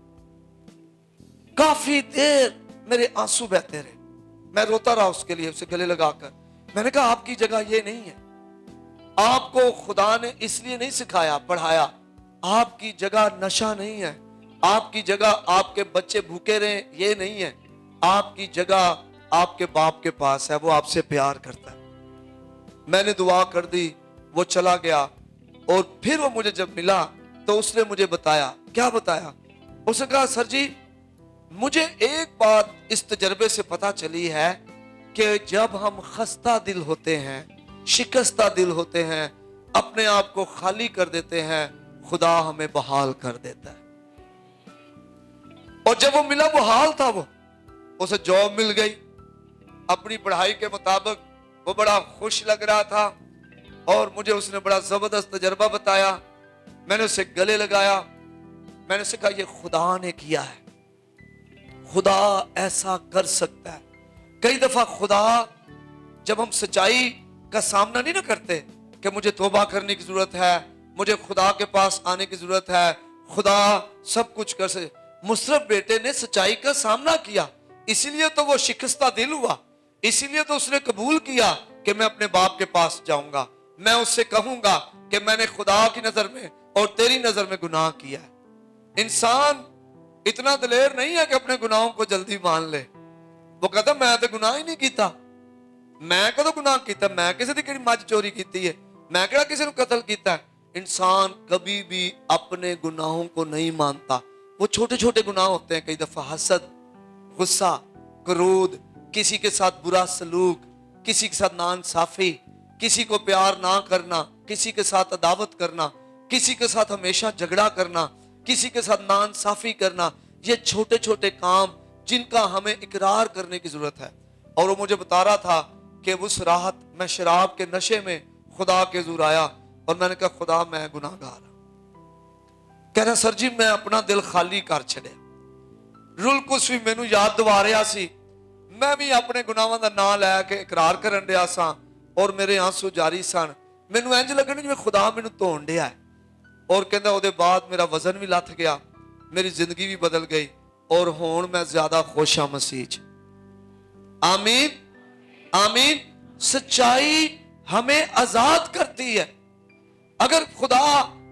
काफी देर मेरे आंसू बहते रहे, मैं रोता रहा उसके लिए, उसे गले लगाकर। मैंने कहा आपकी जगह ये नहीं है, आपको खुदा ने इसलिए नहीं सिखाया पढ़ाया, आपकी जगह नशा नहीं है, आपकी जगह आपके बच्चे भूखे रहे ये नहीं है, आपकी जगह आपके बाप के पास है, वो आपसे प्यार करता है। मैंने दुआ कर दी, वो चला गया। और फिर वो मुझे जब मिला तो उसने मुझे बताया, क्या बताया, उसने कहा सर जी मुझे एक बात इस तजर्बे से पता चली है कि जब हम खस्ता दिल होते हैं, शिकस्ता दिल होते हैं, अपने आप को खाली कर देते हैं, खुदा हमें बहाल कर देता है। और जब वो मिला, वो हाल था, वो उसे जॉब मिल गई अपनी पढ़ाई के मुताबिक, वो बड़ा खुश लग रहा था। और मुझे उसने बड़ा जबरदस्त तजर्बा बताया। मैंने उसे गले लगाया, मैंने उसे कहा ये खुदा ने किया है, खुदा ऐसा कर सकता है। कई दफा खुदा, जब हम सच्चाई का सामना नहीं ना करते कि मुझे तौबा करने की जरूरत है, मुझे खुदा के पास आने की जरूरत है, खुदा सब कुछ कर सके। मुशर्रफ बेटे ने सच्चाई का सामना किया, इसीलिए तो वो शिकस्ता दिल हुआ, इसीलिए तो उसने कबूल किया कि मैं अपने बाप के पास जाऊंगा, मैं उससे कहूंगा कि मैंने खुदा की नजर में और तेरी नजर में गुनाह किया है। इंसान इतना दलेर नहीं है कि अपने गुनाहों को जल्दी मान ले। वो कहता मैं तो गुनाह ही नहीं किया, मैं कदों गुनाह किया, मैं किसी की मझ चोरी की है, मैं केड़ा किसी को कत्ल किया है। इंसान कभी भी अपने गुनाहों को नहीं मानता। वो छोटे छोटे गुनाह होते हैं, कई दफा हसद, गुस्सा, क्रोध, किसी के साथ बुरा सलूक, किसी के साथ नाइंसाफी, किसी को प्यार ना करना, किसी के साथ अदावत करना, किसी के साथ हमेशा झगड़ा करना, किसी के साथ नाइंसाफी करना। ये छोटे छोटे काम जिनका हमें इकरार करने की जरूरत है। और वो मुझे बता रहा था कि उस राहत, मैं शराब के नशे में खुदा के हुजूर आया और मैंने कहा खुदा मैं गुनाहगार। कह रहा सर जी मैं अपना दिल खाली कर छड़िया, रुल कुछ भी मैनू याद दिवा रहा सी, मैं भी अपने गुनाहों का नाम लैके इकरार करन दिया सा और मेरे आंसू जारी सन। मैनू इंज लगन जिवें खुदा मैनू धोण दिया है। और कहंदा ओदे बाद मेरा वजन भी लथ गया, मेरी जिंदगी भी बदल गई और हुण मैं ज्यादा खुश हाँ मसीह च। आमीन, आमीन। सच्चाई हमें आजाद करती है। अगर खुदा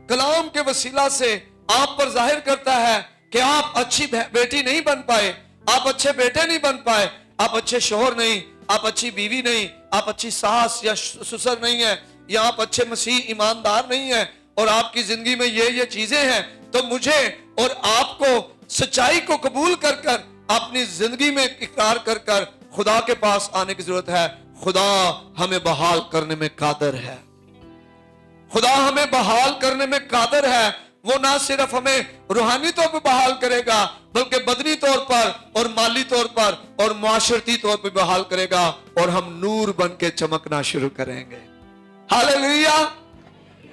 कलाम के वसीला से आप पर जाहिर करता है कि आप अच्छी बेटी नहीं बन पाए, आप अच्छे बेटे नहीं बन पाए, आप अच्छे शोहर नहीं, आप अच्छी बीवी नहीं, आप अच्छी सास या ससुर नहीं है, या आप अच्छे मसीह ईमानदार नहीं है, और आपकी जिंदगी में ये चीजें हैं, तो मुझे और आपको सच्चाई को कबूल कर कर अपनी जिंदगी में इकरार कर कर खुदा के पास आने की जरूरत है। खुदा हमें बहाल करने में कादर है, खुदा हमें बहाल करने में कादर है। वो ना सिर्फ हमें रूहानी तौर पर बहाल करेगा, बल्कि बदनी तौर पर और माली तौर पर और मुआशरती तौर पर बहाल करेगा, और हम नूर बन के चमकना शुरू करेंगे। हालेलुया।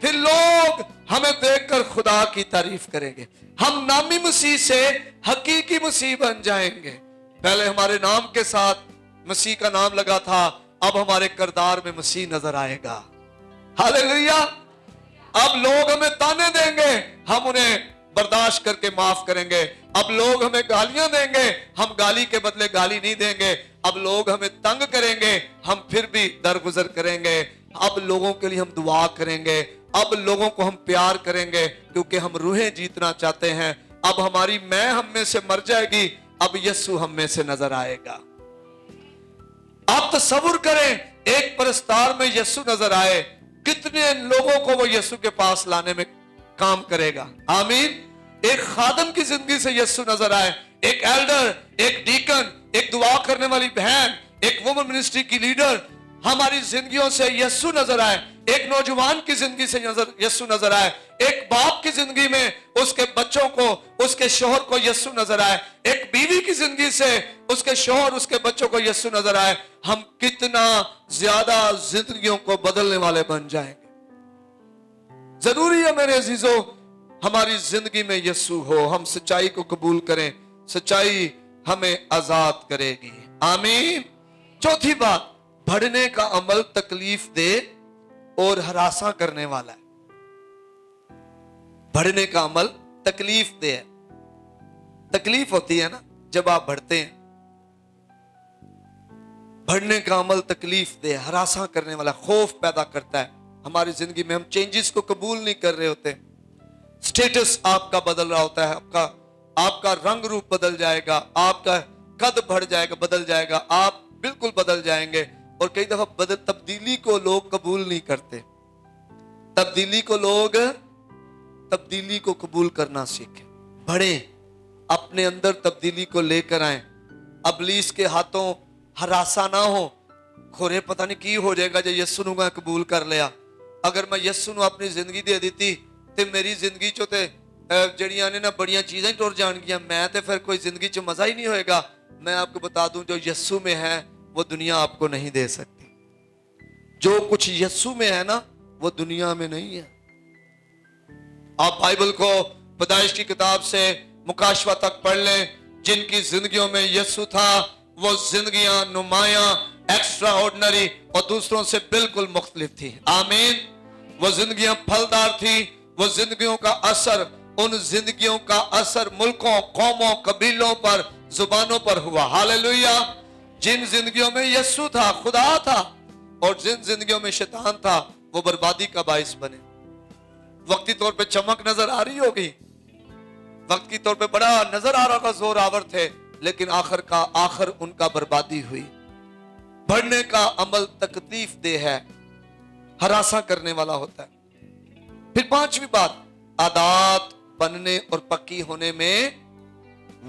फिर लोग हमें देखकर खुदा की तारीफ करेंगे। हम नामी मसीह से हकीकी मसीह बन जाएंगे। पहले हमारे नाम के साथ मसीह का नाम लगा था, अब हमारे किरदार में मसीह नजर आएगा। हालेलुया। अब लोग हमें ताने देंगे, हम उन्हें बर्दाश्त करके माफ करेंगे। अब लोग हमें गालियां देंगे, हम गाली के बदले गाली नहीं देंगे। अब लोग हमें तंग करेंगे, हम फिर भी दरगुजर करेंगे। अब लोगों के लिए हम दुआ करेंगे। अब लोगों को हम प्यार करेंगे क्योंकि हम रूहें जीतना चाहते हैं। अब हमारी मैं हम में से मर जाएगी, अब यीशु हम में से नजर आएगा। आप तसव्वुर करें एक परस्तार में यीशु नजर आए, कितने लोगों को वो यीशु के पास लाने में काम करेगा। आमीन। एक खादम की जिंदगी से यीशु नजर आए, एक एल्डर, एक डीकन, एक दुआ करने वाली बहन, एक वुमन मिनिस्ट्री की लीडर, हमारी जिंदगियों से यीशु नजर आए। एक नौजवान की जिंदगी से यीशु नजर आए, एक बाप की जिंदगी में उसके बच्चों को, उसके शोहर को यीशु नजर आए, एक बीवी की जिंदगी से उसके शोहर, उसके बच्चों को यीशु नजर आए। हम कितना ज्यादा जिंदगियों को बदलने वाले बन जाएंगे। जरूरी है मेरे अजीजों, हमारी जिंदगी में यीशु हो। हम सच्चाई को कबूल करें, सच्चाई हमें आजाद करेगी। आमीन। चौथी बात, बढ़ने का अमल तकलीफ दे और हरासा करने वाला है। बढ़ने का अमल तकलीफ दे है। तकलीफ होती है ना जब आप बढ़ते हैं। बढ़ने का अमल तकलीफ दे, हरासा करने वाला, खौफ पैदा करता है हमारी जिंदगी में। हम चेंजेस को कबूल नहीं कर रहे होते। स्टेटस आपका बदल रहा होता है, आपका रंग रूप बदल जाएगा, आपका कद बढ़ जाएगा, बदल जाएगा, आप बिल्कुल बदल जाएंगे। और कई दफा तब्दीली को लोग कबूल नहीं करते। तब्दीली को कबूल करना सीखें। बढ़े, अपने अंदर तब्दीली को लेकर आए। अबलीस के हाथों हरासा ना हो, खोरे पता नहीं की हो जाएगा जो यीशु नू मैं कबूल कर लिया। अगर मैं यीशु नू अपनी जिंदगी दे दी ते मेरी जिंदगी चो ते जड़ियां ने ना बड़ियां चीजें टुर जाएंगियां, मैं ते फिर कोई जिंदगी च मजा ही नहीं होएगा। मैं आपको बता दूं, जो यीशु में है वो दुनिया आपको नहीं दे सकती। जो कुछ यीशु में है ना वो दुनिया में नहीं है। आप बाइबल को पैदाइश की किताब से मुकाशवा तक पढ़ लें। जिनकी जिंदगियों में यीशु था वो जिंदगियां नुमायां, एक्स्ट्रा ऑर्डिनरी और दूसरों से बिल्कुल मुख्तलिफ थी। आमीन। वो जिंदगियां फलदार थी। वो जिंदगियों का असर, उन जिंदगियों का असर मुल्कों, कौमों, कबीलों पर, जुबानों पर हुआ। हालेलुया। जिन जिंदगियों में यीशु था, खुदा था, और जिन जिंदगियों में शैतान था, वो बर्बादी का बाइस बने। वक्ती तौर पे चमक नजर आ रही होगी, वक्त की तौर पे बड़ा नजर आ रहा होगा, जोर आवर थे, लेकिन आखिर उनका बर्बादी हुई। बढ़ने का अमल तकलीफ दे है, हरासा करने वाला होता है। फिर पांचवी बात, आदत बनने और पक्की होने में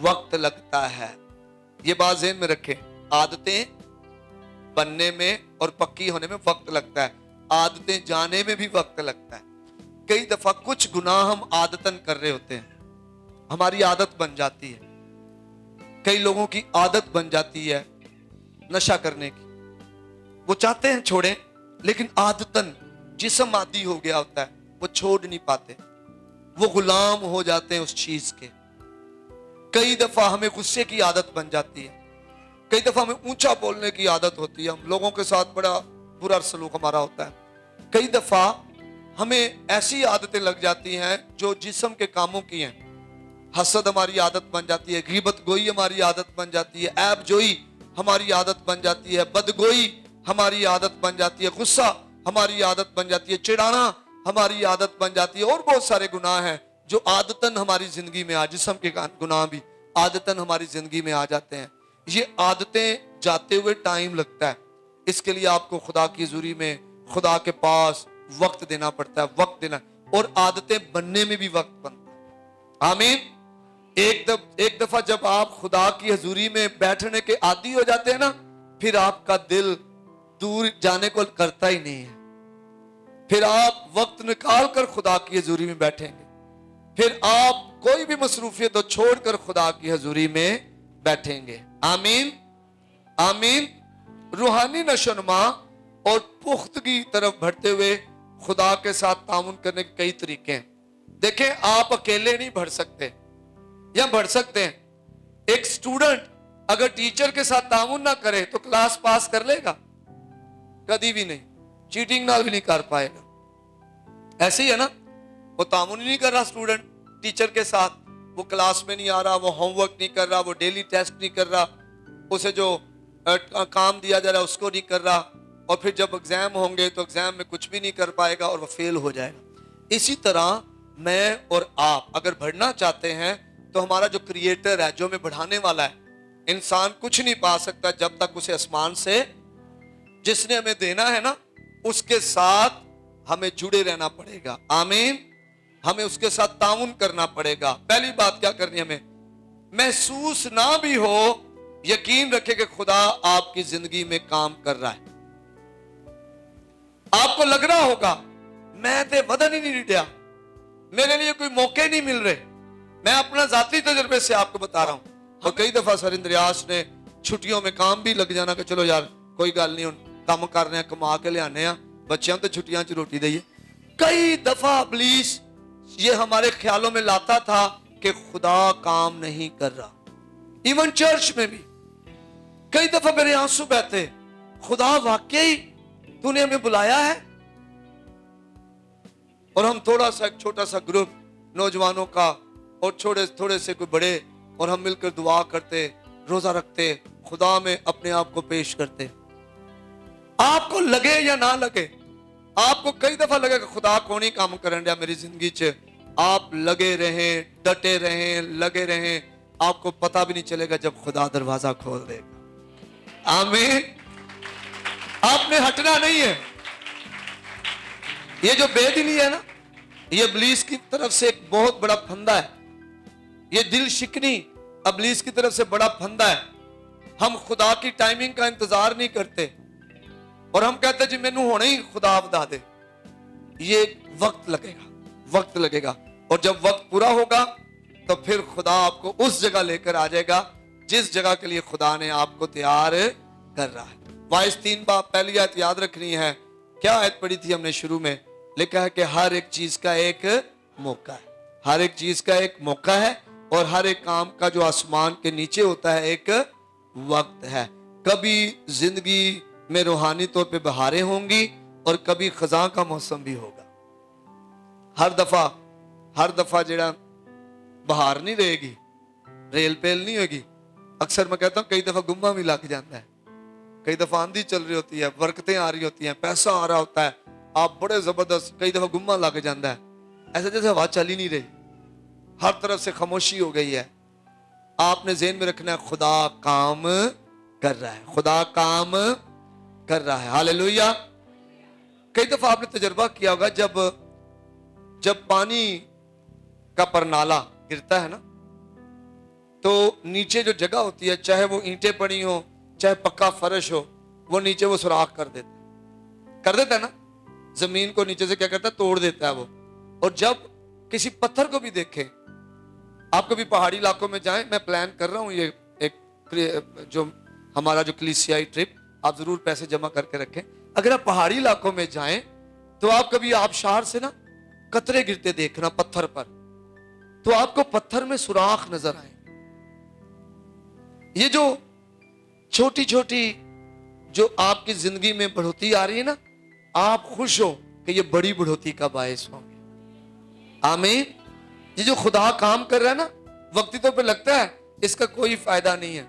वक्त लगता है। ये बात ज़हन में रखें, आदतें बनने में और पक्की होने में वक्त लगता है। आदतें जाने में भी वक्त लगता है। कई दफा कुछ गुनाह हम आदतन कर रहे होते हैं, हमारी आदत बन जाती है। कई लोगों की आदत बन जाती है नशा करने की। वो चाहते हैं छोड़ें, लेकिन आदतन जिस्म आदी हो गया होता है, वो छोड़ नहीं पाते, वो गुलाम हो जाते हैं उस चीज के। कई दफा हमें गुस्से की आदत बन जाती है, कई दफा हमें ऊंचा बोलने की आदत होती है, हम लोगों के साथ बड़ा बुरा सलूक हमारा होता है। कई दफा हमें ऐसी आदतें लग जाती हैं जो जिस्म के कामों की हैं। हसद हमारी आदत बन जाती है, गीबत गोई हमारी आदत बन जाती है, ऐब जोई हमारी आदत बन जाती है, बदगोई हमारी आदत बन जाती है, गुस्सा हमारी आदत बन जाती है, चिढ़ाना हमारी आदत बन जाती है, और बहुत सारे गुनाह हैं जो आदतन हमारी जिंदगी में जिस्म के गुनाह भी आदतन हमारी जिंदगी में आ जाते हैं। ये आदतें जाते हुए टाइम लगता है, इसके लिए आपको खुदा की हुजूरी में, खुदा के पास वक्त देना पड़ता है, वक्त देना, और आदतें बनने में भी वक्त बनता है। आमीन। एक दफा जब आप खुदा की हुजूरी में बैठने के आदी हो जाते हैं ना, फिर आपका दिल दूर जाने को करता ही नहीं है। फिर आप वक्त निकाल कर खुदा की हुजूरी में बैठेंगे, फिर आप कोई भी मसरूफियत तो छोड़कर खुदा की हुजूरी में बैठेंगे। आमीन। आमीन। रूहानी नशोनुमा और पुख्तगी तरफ बढ़ते हुए खुदा के साथ तामुन करने के कई तरीके हैं। देखें, आप अकेले नहीं बढ़ सकते, या बढ़ सकते हैं। एक स्टूडेंट अगर टीचर के साथ तामुन ना करे तो क्लास पास कर लेगा? कभी भी नहीं। चीटिंग ना भी नहीं कर पाएगा। ऐसे ही है ना, वो तामुन ही नहीं कर रहा स्टूडेंट टीचर के साथ, वो क्लास में नहीं आ रहा, वो होमवर्क नहीं कर रहा, वो डेली टेस्ट नहीं कर रहा, उसे जो काम दिया जा रहा है उसको नहीं कर रहा, और फिर जब एग्जाम होंगे तो एग्जाम में कुछ भी नहीं कर पाएगा और वो फेल हो जाएगा। इसी तरह मैं और आप अगर बढ़ना चाहते हैं तो हमारा जो क्रिएटर है, जो हमें बढ़ाने वाला है, इंसान कुछ नहीं पा सकता जब तक उसे आसमान से, जिसने हमें देना है ना, उसके साथ हमें जुड़े रहना पड़ेगा। आमीन। हमें उसके साथ ताउन करना पड़ेगा। पहली बात क्या करनी है, हमें महसूस ना भी हो, यकीन रखें कि खुदा आपकी जिंदगी में काम कर रहा है। आपको लग रहा होगा मैं तो वदन ही नहीं दिया, मेरे लिए कोई मौके नहीं मिल रहे। मैं अपना जाती तजुर्बे से आपको बता रहा हूं। और कई दफा सर इंद्रियास ने छुट्टियों में काम भी लग जाना कि चलो यार कोई गल नहीं, काम कर रहे हैं, कमा के लियाने हैं, बच्चों तो छुट्टियां च रोटी दईए। कई दफा इब्लीस ये हमारे ख्यालों में लाता था कि खुदा काम नहीं कर रहा। इवन चर्च में भी कई दफा मेरे आंसू बहते, खुदा वाकई तूने हमें बुलाया है। और हम थोड़ा सा, एक छोटा सा ग्रुप नौजवानों का और थोड़े से कोई बड़े, और हम मिलकर दुआ करते, रोजा रखते, खुदा में अपने आप को पेश करते। आपको लगे या ना लगे, आपको कई दफा लगे कि खुदा कौन ही काम करन दिया मेरी जिंदगी च, आप लगे रहें, डटे रहें, लगे रहें, आपको पता भी नहीं चलेगा जब खुदा दरवाजा खोल देगा। आमीन। आपने हटना नहीं है। ये जो बेदिली है ना, ये इब्लीस की तरफ से एक बहुत बड़ा फंदा है। ये दिल शिकनी इब्लीस की तरफ से बड़ा फंदा है। हम खुदा की टाइमिंग का इंतजार नहीं करते और हम कहते जी मैनू होने ही खुदा बता दे। ये वक्त लगेगा, वक्त लगेगा, और जब वक्त पूरा होगा तो फिर खुदा आपको उस जगह लेकर आ जाएगा जिस जगह के लिए खुदा ने आपको तैयार कर रहा है। वाइस 3 बार पहली आयत याद रखनी है। क्या आयत पढ़ी थी हमने शुरू में? लिखा है कि हर एक चीज का एक मौका है, हर एक चीज का एक मौका है, और हर एक काम का जो आसमान के नीचे होता है एक वक्त है। कभी जिंदगी में रूहानी तौर पे बहारें होंगी और कभी खजा का मौसम भी होगा। हर दफा जेड़ा बहार नहीं रहेगी, रेल पेल नहीं होगी। अक्सर मैं कहता हूं कई दफा गुम्मा भी लग जाता है, कई दफा आंधी चल रही होती है, बरकतें आ रही होती हैं, पैसा आ रहा होता है, आप बड़े जबरदस्त, कई दफा गुम्मा लग जाता है, ऐसा जैसे हवा चल ही नहीं रही, हर तरफ से खामोशी हो गई है। आपने ज़हन में रखना है खुदा काम कर रहा है, खुदा काम कर रहा है। हालेलुया। कई दफा आपने तजर्बा किया होगा जब पानी का परनाला गिरता है ना, तो नीचे जो जगह होती है, चाहे वो ईंटें पड़ी हो चाहे पक्का फर्श हो, वो नीचे वो सुराख कर देता है ना, जमीन को नीचे से क्या करता है, तोड़ देता है वो। और जब किसी पत्थर को भी देखें, आप कभी पहाड़ी इलाकों में जाएं, मैं प्लान कर रहा हूं ये एक जो हमारा जो कलीसियाई ट्रिप, आप जरूर पैसे जमा करके रखें। अगर आप पहाड़ी इलाकों में जाएं तो आप कभी आबशार से ना कतरे गिरते देखना पत्थर पर, तो आपको पत्थर में सुराख नजर आए। ये जो छोटी छोटी जो आपकी जिंदगी में बढ़ोतरी आ रही है ना, आप खुश हो कि ये बड़ी बढ़ोतरी का बायस होंगे। आमीन। ये जो खुदा काम कर रहा है ना, वक्ती तौर पे लगता है इसका कोई फायदा नहीं है।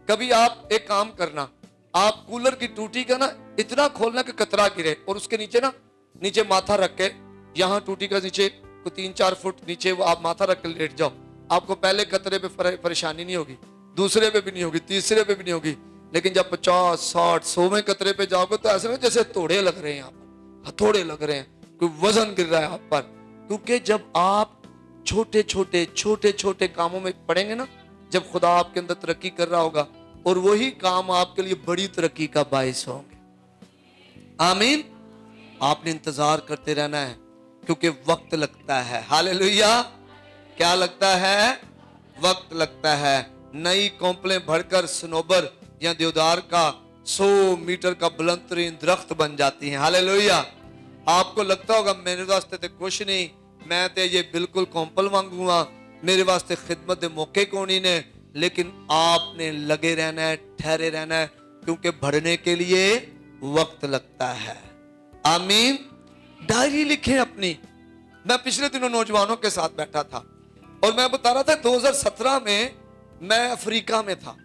कभी आप एक काम करना, आप कूलर की टूटी का ना इतना खोलना कि कतरा गिरे, और उसके नीचे माथा रख के, यहाँ टूटी का नीचे 3-4 फुट नीचे वो आप माथा रख के लेट जाओ। आपको पहले कतरे पे परेशानी नहीं होगी, दूसरे पे भी नहीं होगी, तीसरे पे भी नहीं होगी, लेकिन जब 50, 60, 100वें कतरे पे जाओगे तो ऐसे में जैसे हथौड़े लग रहे हैं, यहाँ पर हथौड़े लग रहे हैं, कोई वजन गिर रहा है आप पर। क्योंकि जब आप छोटे छोटे कामों में पड़ेंगे ना, जब खुदा आपके अंदर तरक्की कर रहा होगा, और वही काम आपके लिए बड़ी तरक्की का बायस होंगे। आमीन। आपने इंतजार करते रहना है क्योंकि वक्त लगता है। हालेलुया। क्या लगता है? वक्त लगता है। नई कौंपलें भरकर सनोबर या देवदार का 100 मीटर का बुलंद तरीन दरख्त बन जाती हैं। हालेलुया। आपको लगता होगा मेरे वास्ते तो कुछ नहीं, मैं तो ये बिल्कुल कौंपल मांगूंगा, मेरे वास्ते खिदमत के मौके कौन ही ने। लेकिन आपने लगे रहना है, ठहरे रहना है, क्योंकि बढ़ने के लिए वक्त लगता है। आमीन। डायरी लिखें अपनी। मैं पिछले दिनों नौजवानों के साथ बैठा था और मैं बता रहा था 2017 में मैं अफ्रीका में था।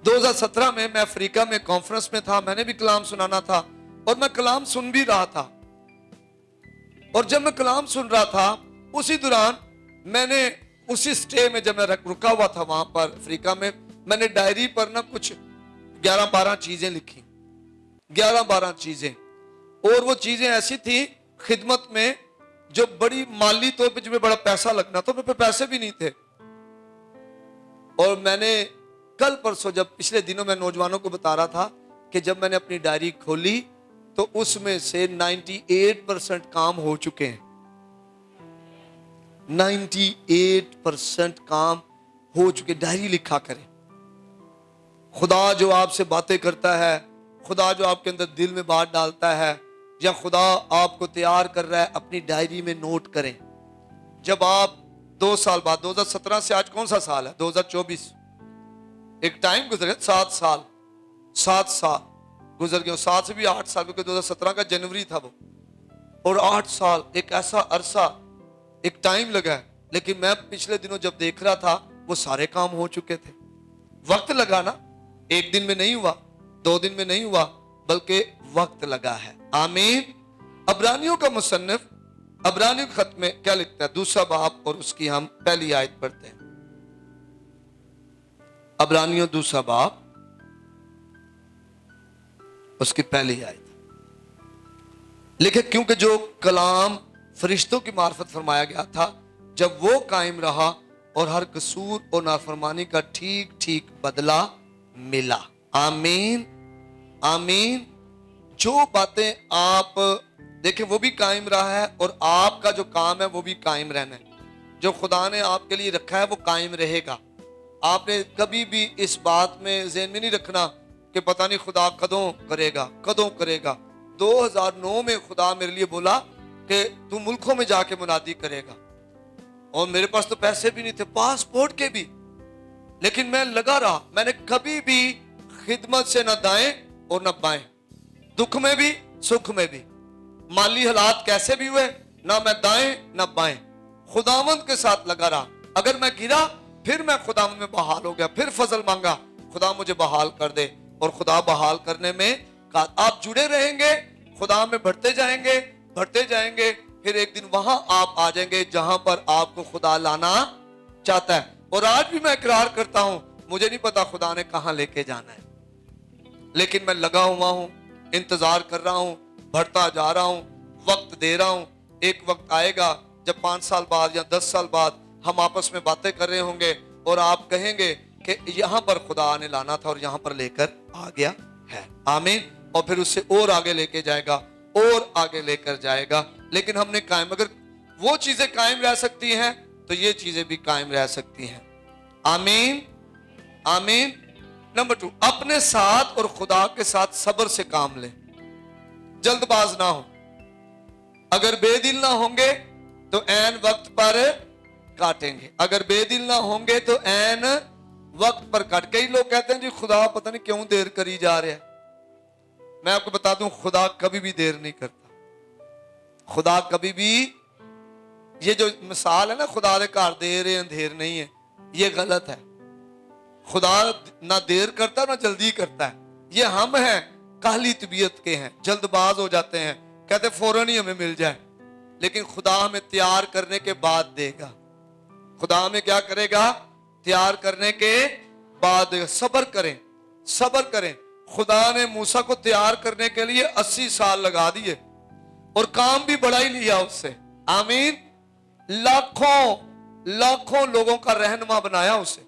2017 में मैं अफ्रीका में कॉन्फ्रेंस में था, मैंने भी कलाम सुनाना था और मैं कलाम सुन भी रहा था। और जब मैं कलाम सुन रहा था उसी दौरान मैंने उसी स्टे में जब मैं रुका हुआ था वहां पर अफ्रीका में, मैंने डायरी पर ना कुछ 11-12 चीजें लिखी, 11-12 चीजें। और वो चीजें ऐसी थी खिदमत में जो बड़ी माली तौर पे जिसमें बड़ा पैसा लगना, तो मेरे पे पैसे भी नहीं थे। और मैंने कल परसों जब पिछले दिनों मैं नौजवानों को बता रहा था कि जब मैंने अपनी डायरी खोली तो उसमें से 98% काम हो चुके हैं। 98% काम हो चुके। डायरी लिखा करें। खुदा जो आपसे बातें करता है, खुदा जो आपके अंदर दिल में बात डालता है, या खुदा आपको तैयार कर रहा है, अपनी डायरी में नोट करें। जब आप 2 साल बाद, 2017 से आज कौन सा साल है? 2024। एक टाइम गुजर गया, 7 साल गुजर गए। 7 से भी 8 साल, क्योंकि 2017 का जनवरी था वो। और 8 साल एक ऐसा अरसा, एक टाइम लगा है। लेकिन मैं पिछले दिनों जब देख रहा था वो सारे काम हो चुके थे। वक्त लगा ना, एक दिन में नहीं हुआ, 2 दिन में नहीं हुआ, बल्कि वक्त लगा है। आमीन। अब्रानियों का मुसन्निफ अब्रानियों के खत में क्या लिखता है? 2 बाब और उसकी हम पहली आयत पढ़ते हैं। अब्रानियों 2 बाब उसकी पहली आयत लिखे, क्योंकि जो कलाम फरिश्तों की मार्फत फरमाया गया था, जब वो कायम रहा और हर कसूर और नाफरमानी का ठीक ठीक बदला मिला। आमीन आमीन। जो बातें आप देखें वो भी कायम रहा है, और आपका जो काम है वो भी कायम रहना है। जो खुदा ने आपके लिए रखा है वो कायम रहेगा। आपने कभी भी इस बात में ज़हन में नहीं रखना कि पता नहीं खुदा कदों करेगा। 2009 में खुदा मेरे लिए बोला कि तू मुल्कों में जाके मुनादी करेगा, और मेरे पास तो पैसे भी नहीं थे, पासपोर्ट के भी। लेकिन मैं लगा रहा, मैंने कभी भी खिदमत से न दाएं और न बाएं, दुख में भी सुख में भी, माली हालात कैसे भी हुए, ना मैं दाएं ना बाएं, खुदावंद के साथ लगा रहा। अगर मैं गिरा फिर मैं खुदावंद में बहाल हो गया, फिर फजल मांगा, खुदा मुझे बहाल कर दे। और खुदा बहाल करने में आप जुड़े रहेंगे, खुदा में बढ़ते जाएंगे, फिर एक दिन वहां आप आ जाएंगे जहां पर आपको खुदा लाना चाहता है। और आज भी मैं इकरार करता हूं, मुझे नहीं पता खुदा ने कहां लेके जाना है, लेकिन मैं लगा हुआ हूं, इंतजार कर रहा हूं, बढ़ता जा रहा हूं, वक्त दे रहा हूं। एक वक्त आएगा जब 5 साल बाद या 10 साल बाद हम आपस में बातें कर रहे होंगे और आप कहेंगे कि यहां पर खुदा ने लाना था और यहां पर लेकर आ गया है। आमीन। और फिर उससे और आगे लेके जाएगा, और आगे लेकर जाएगा। लेकिन हमने कायम, अगर वो चीजें कायम रह सकती हैं तो ये चीजें भी कायम रह सकती हैं। आमीन आमीन। नंबर 2, अपने साथ और खुदा के साथ सब्र से काम लें, जल्दबाज ना हो। अगर बेदिल ना होंगे तो ऐन वक्त पर काटेंगे, अगर बेदिल ना होंगे तो ऐन वक्त पर काट। कई लोग कहते हैं जी खुदा पता नहीं क्यों देर करी जा रहा है। मैं आपको बता दूं, खुदा कभी भी देर नहीं करता। खुदा कभी भी, ये जो मिसाल है ना खुदा दे घर देर है अंधेर नहीं है, ये गलत है। खुदा ना देर करता ना जल्दी करता है। ये हम हैं काहली तबीयत के हैं, जल्दबाज हो जाते हैं, कहते फौरन ही हमें मिल जाए। लेकिन खुदा हमें तैयार करने के बाद देगा। खुदा हमें क्या करेगा? तैयार करने के बाद देगा। सब्र करें। खुदा ने मूसा को तैयार करने के लिए 80 साल लगा दिए और काम भी बड़ा ही लिया उससे। आमीन। लाखों लोगों का रहनुमा बनाया उसे।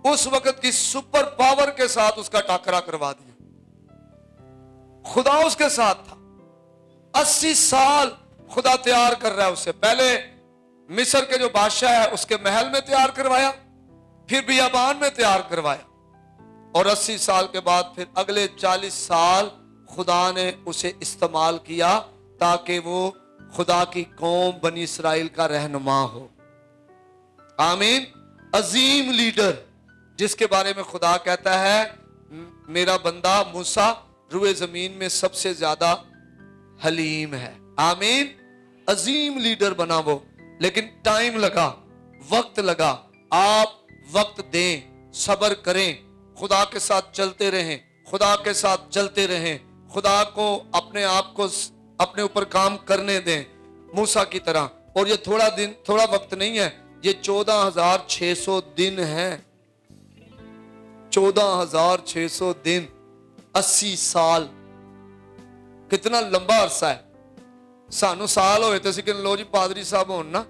उस वक्त की सुपर पावर के साथ उसका टाकरा करवा दिया। खुदा उसके साथ था। 80 साल खुदा तैयार कर रहा है उसे। पहले मिस्र के जो बादशाह है उसके महल में तैयार करवाया, फिर बियाबान में तैयार करवाया, और 80 साल के बाद फिर अगले 40 साल खुदा ने उसे इस्तेमाल किया ताकि वो खुदा की कौम बनी इसराइल का रहनुमा हो। आमीन। अजीम लीडर जिसके बारे में खुदा कहता है मेरा बंदा मूसा रुए जमीन में सबसे ज्यादा हलीम है। आमीन। अजीम लीडर बना वो, लेकिन टाइम लगा, वक्त लगा। आप वक्त दें, सब्र करें, खुदा के साथ चलते रहें, खुदा के साथ चलते रहें, खुदा को अपने आप को अपने ऊपर काम करने दें। मूसा की तरह। और ये थोड़ा वक्त नहीं है, ये 14,600 दिन है। 14,600 दिन, 80 साल, कितना लंबा अरसा है। सानू साल होए तो असीं कहने लो जी पादरी साहब होण ना,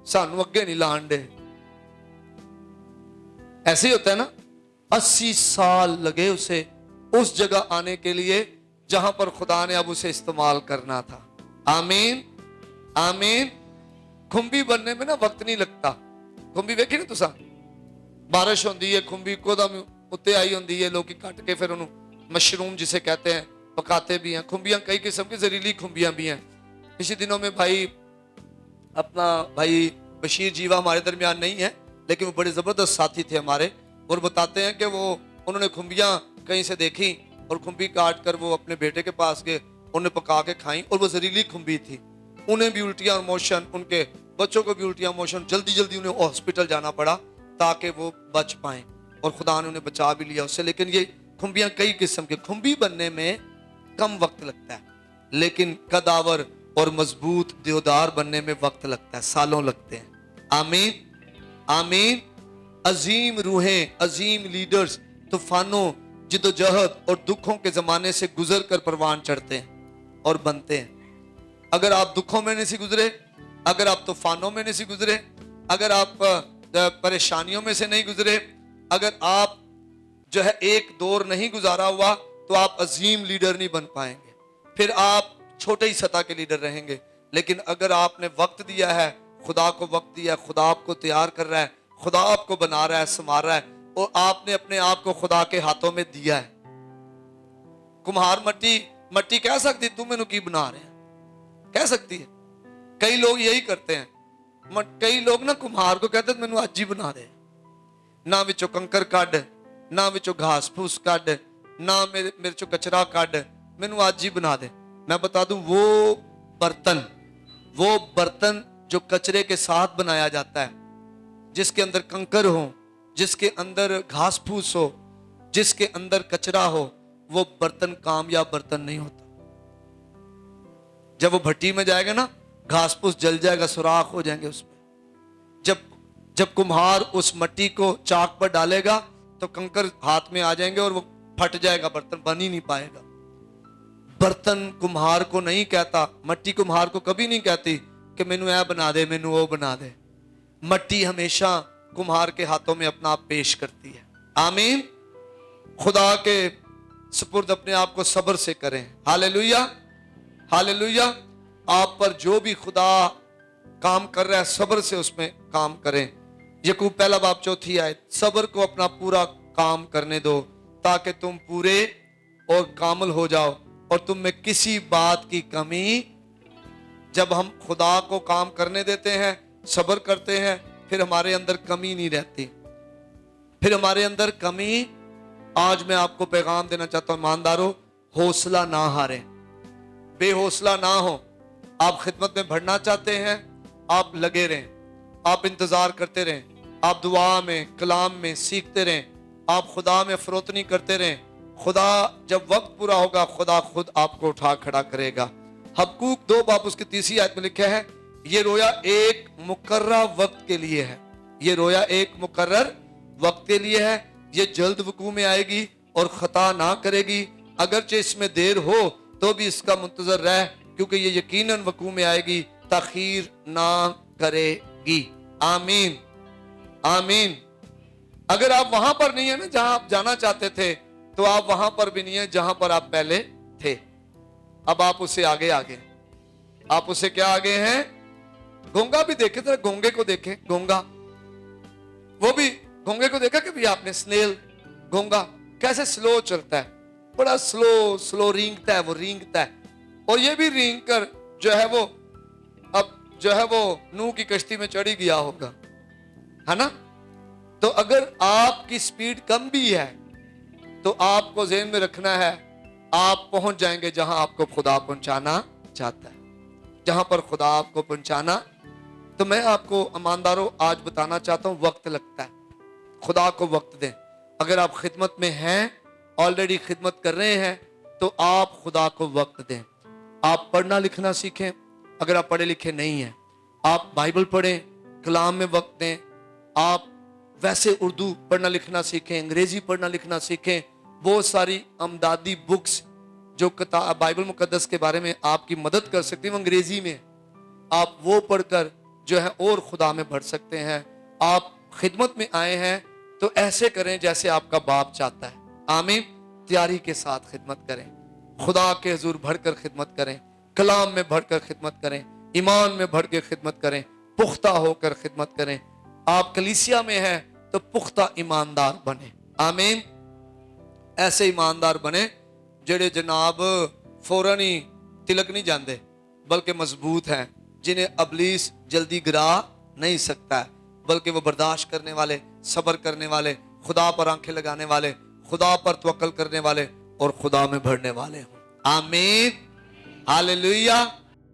सानू अगे नहीं लाण दे। ऐसे ही होता है ना। 80 साल लगे उसे उस जगह आने के लिए जहां पर खुदा ने अब उसे इस्तेमाल करना था। आमीन, आमीन। खुंबी बनने में ना वक्त नहीं लगता। खुंबी वेखी ना तुसा, बारिश होती है, खुंबी कोदम उत्ते आई होती है, लोग कट के फिर उन्होंने मशरूम जिसे कहते हैं पकाते भी हैं। खुंबियां कई किस्म की, जहरीली खुंबियां भी हैं। पिछले दिनों में भाई बशीर जीवा हमारे दरमियान नहीं है, लेकिन वो बड़े जबरदस्त साथी थे हमारे, और बताते हैं कि उन्होंने खुंबियां कहीं से देखी और खुंबी काट कर वो अपने बेटे के पास गए, उन्हें पका के खाई, और वो जहरीली खुंबी थी। उन्हें भी उल्टियां और मोशन, उनके बच्चों को भी उल्टियां मोशन, जल्दी जल्दी उन्हें हॉस्पिटल जाना पड़ा ताकि वो बच पाए, और खुदा ने उन्हें बचा भी लिया उससे। लेकिन ये खुंबियां कई किस्म के, खुंबी बनने में कम वक्त लगता है, लेकिन कदावर और मजबूत देवदार बनने में वक्त लगता है, सालों लगते हैं। आमीन, आमीन। अजीम रूहें, अजीम लीडर्स तूफानों, जिद्दोजहद और दुखों के जमाने से गुजर कर परवान चढ़ते हैं और बनते हैं। अगर आप दुखों में नहीं से गुजरे, अगर आप तूफानों में नहीं से गुजरे, अगर आप परेशानियों में से नहीं गुजरे, अगर आप जो है एक दौर नहीं गुजारा हुआ, तो आप अजीम लीडर नहीं बन पाएंगे। फिर आप छोटे ही सतह के लीडर रहेंगे। लेकिन अगर आपने वक्त दिया है, खुदा को वक्त दिया, खुदा आपको तैयार कर रहा है, खुदा आपको बना रहा है, संवार रहा है, और आपने अपने आप को खुदा के हाथों में दिया है। कुम्हार मट्टी कह सकती तू मैनू की बना रहे हैं, कह सकती है। कई लोग यही करते हैं। कई लोग ना कुम्हार को कहते मैनू अज ही बना दे, ना विचों कंकर कड, ना विचों घास फूस कड, ना मेरे चो कचरा कड, मैनू अज ही बना दे। मैं बता दूं, वो बर्तन जो कचरे के साथ बनाया जाता है, जिसके अंदर कंकर हो, जिसके अंदर घास फूस हो, जिसके अंदर कचरा हो, वो बर्तन कामयाब बर्तन नहीं होता। जब वो भट्टी में जाएगा ना, घास फूस जल जाएगा, सुराख हो जाएंगे उसमें। जब कुम्हार उस मट्टी को चाक पर डालेगा तो कंकर हाथ में आ जाएंगे और वो फट जाएगा, बर्तन बन ही नहीं पाएगा। बर्तन कुम्हार को नहीं कहता, मट्टी कुम्हार को कभी नहीं कहती कि मैनू ऐ बना दे, मैनू वो बना दे। मट्टी हमेशा कुम्हार के हाथों में अपना आप पेश करती है। आमीन। खुदा के सुपुर्द अपने आप को सब्र से करें। Hallelujah, hallelujah. आप पर जो भी खुदा काम कर रहा है, सब्र से उसमें काम करें। यकूब पहला बाब 4 आयत, सब्र को अपना पूरा काम करने दो ताकि तुम पूरे और कामिल हो जाओ और तुम में किसी बात की कमी। जब हम खुदा को काम करने देते हैं, सब्र करते हैं, फिर हमारे अंदर कमी नहीं रहती, फिर हमारे अंदर कमी। आज मैं आपको पैगाम देना चाहता हूं, ईमानदारों, हौसला ना हारें, बेहौसला ना हो। आप खिदमत में बढ़ना चाहते हैं, आप लगे रहें, आप इंतजार करते रहें, आप दुआ में, कलाम में सीखते रहें, आप खुदा में फरोतनी करते रहें। खुदा जब वक्त पूरा होगा, खुदा खुद आपको उठा खड़ा करेगा। हबकूक 2 बाब उसकी 3 आयत में लिखा है, ये रोया एक मुकर्रर वक्त के लिए है, ये रोया एक मुकर्रर वक्त के लिए है, ये जल्द वकू में आएगी और खता ना करेगी। अगरचे इसमें देर हो तो भी इसका मुंतजर रह, क्योंकि ये यकीनन वकू में आएगी, ताखीर ना करेगी। आमीन, आमीन। अगर आप वहां पर नहीं है ना जहां आप जाना चाहते थे, तो आप वहां पर भी नहीं है जहां पर आप पहले थे। अब आप उससे आगे आप उससे क्या आगे हैं? गोंगा भी देखे थे, गोंगे को देखे, गोंगा, वो भी गोंगे को देखा कभी आपने? स्नेल, गोंगा कैसे स्लो चलता है, बड़ा स्लो रेंगता है, वो रेंगता है। और ये भी रेंग कर जो है वो अब जो है वो नूह की कश्ती में चढ़ी गया होगा, है ना? तो अगर आपकी स्पीड कम भी है तो आपको ज़हन में रखना है, आप पहुंच जाएंगे जहां आपको खुदा पहुंचाना चाहता है, जहां पर खुदा आपको पहुंचाना। तो मैं आपको ईमानदारों आज बताना चाहता हूं, वक्त लगता है, खुदा को वक्त दें। अगर आप खिदमत में हैं, ऑलरेडी खिदमत कर रहे हैं, तो आप खुदा को वक्त दें। आप पढ़ना लिखना सीखें, اگر آپ پڑھے لکھے نہیں ہیں، آپ بائبل پڑھیں، کلام میں وقت دیں، آپ ویسے اردو پڑھنا لکھنا سیکھیں، انگریزی پڑھنا لکھنا سیکھیں، بہت ساری امدادی بکس جو بائبل مقدس کے بارے میں آپ کی مدد کر سکتی ہیں وہ انگریزی میں، آپ وہ پڑھ کر جو ہے اور خدا میں بڑھ سکتے ہیں۔ آپ خدمت میں آئے ہیں تو ایسے کریں جیسے آپ کا باپ چاہتا ہے، آمین۔ تیاری کے ساتھ خدمت کریں، خدا کے حضور بڑھ کر خدمت کریں، کلام میں بڑھ کر خدمت کریں، ایمان میں بڑھ کے خدمت کریں، پختہ ہو کر خدمت کریں۔ آپ کلیسیا میں ہیں تو پختہ ایماندار بنیں، آمین۔ ایسے ایماندار بنیں جڑے جناب فوراً ہی تلک نہیں جاندے بلکہ مضبوط ہیں، جنہیں ابلیس جلدی گرا نہیں سکتا ہے، بلکہ وہ برداشت کرنے والے، صبر کرنے والے، خدا پر آنکھیں لگانے والے، خدا پر توکل کرنے والے اور خدا میں بڑھنے والے ہوں، آمین، ہاللیلویہ۔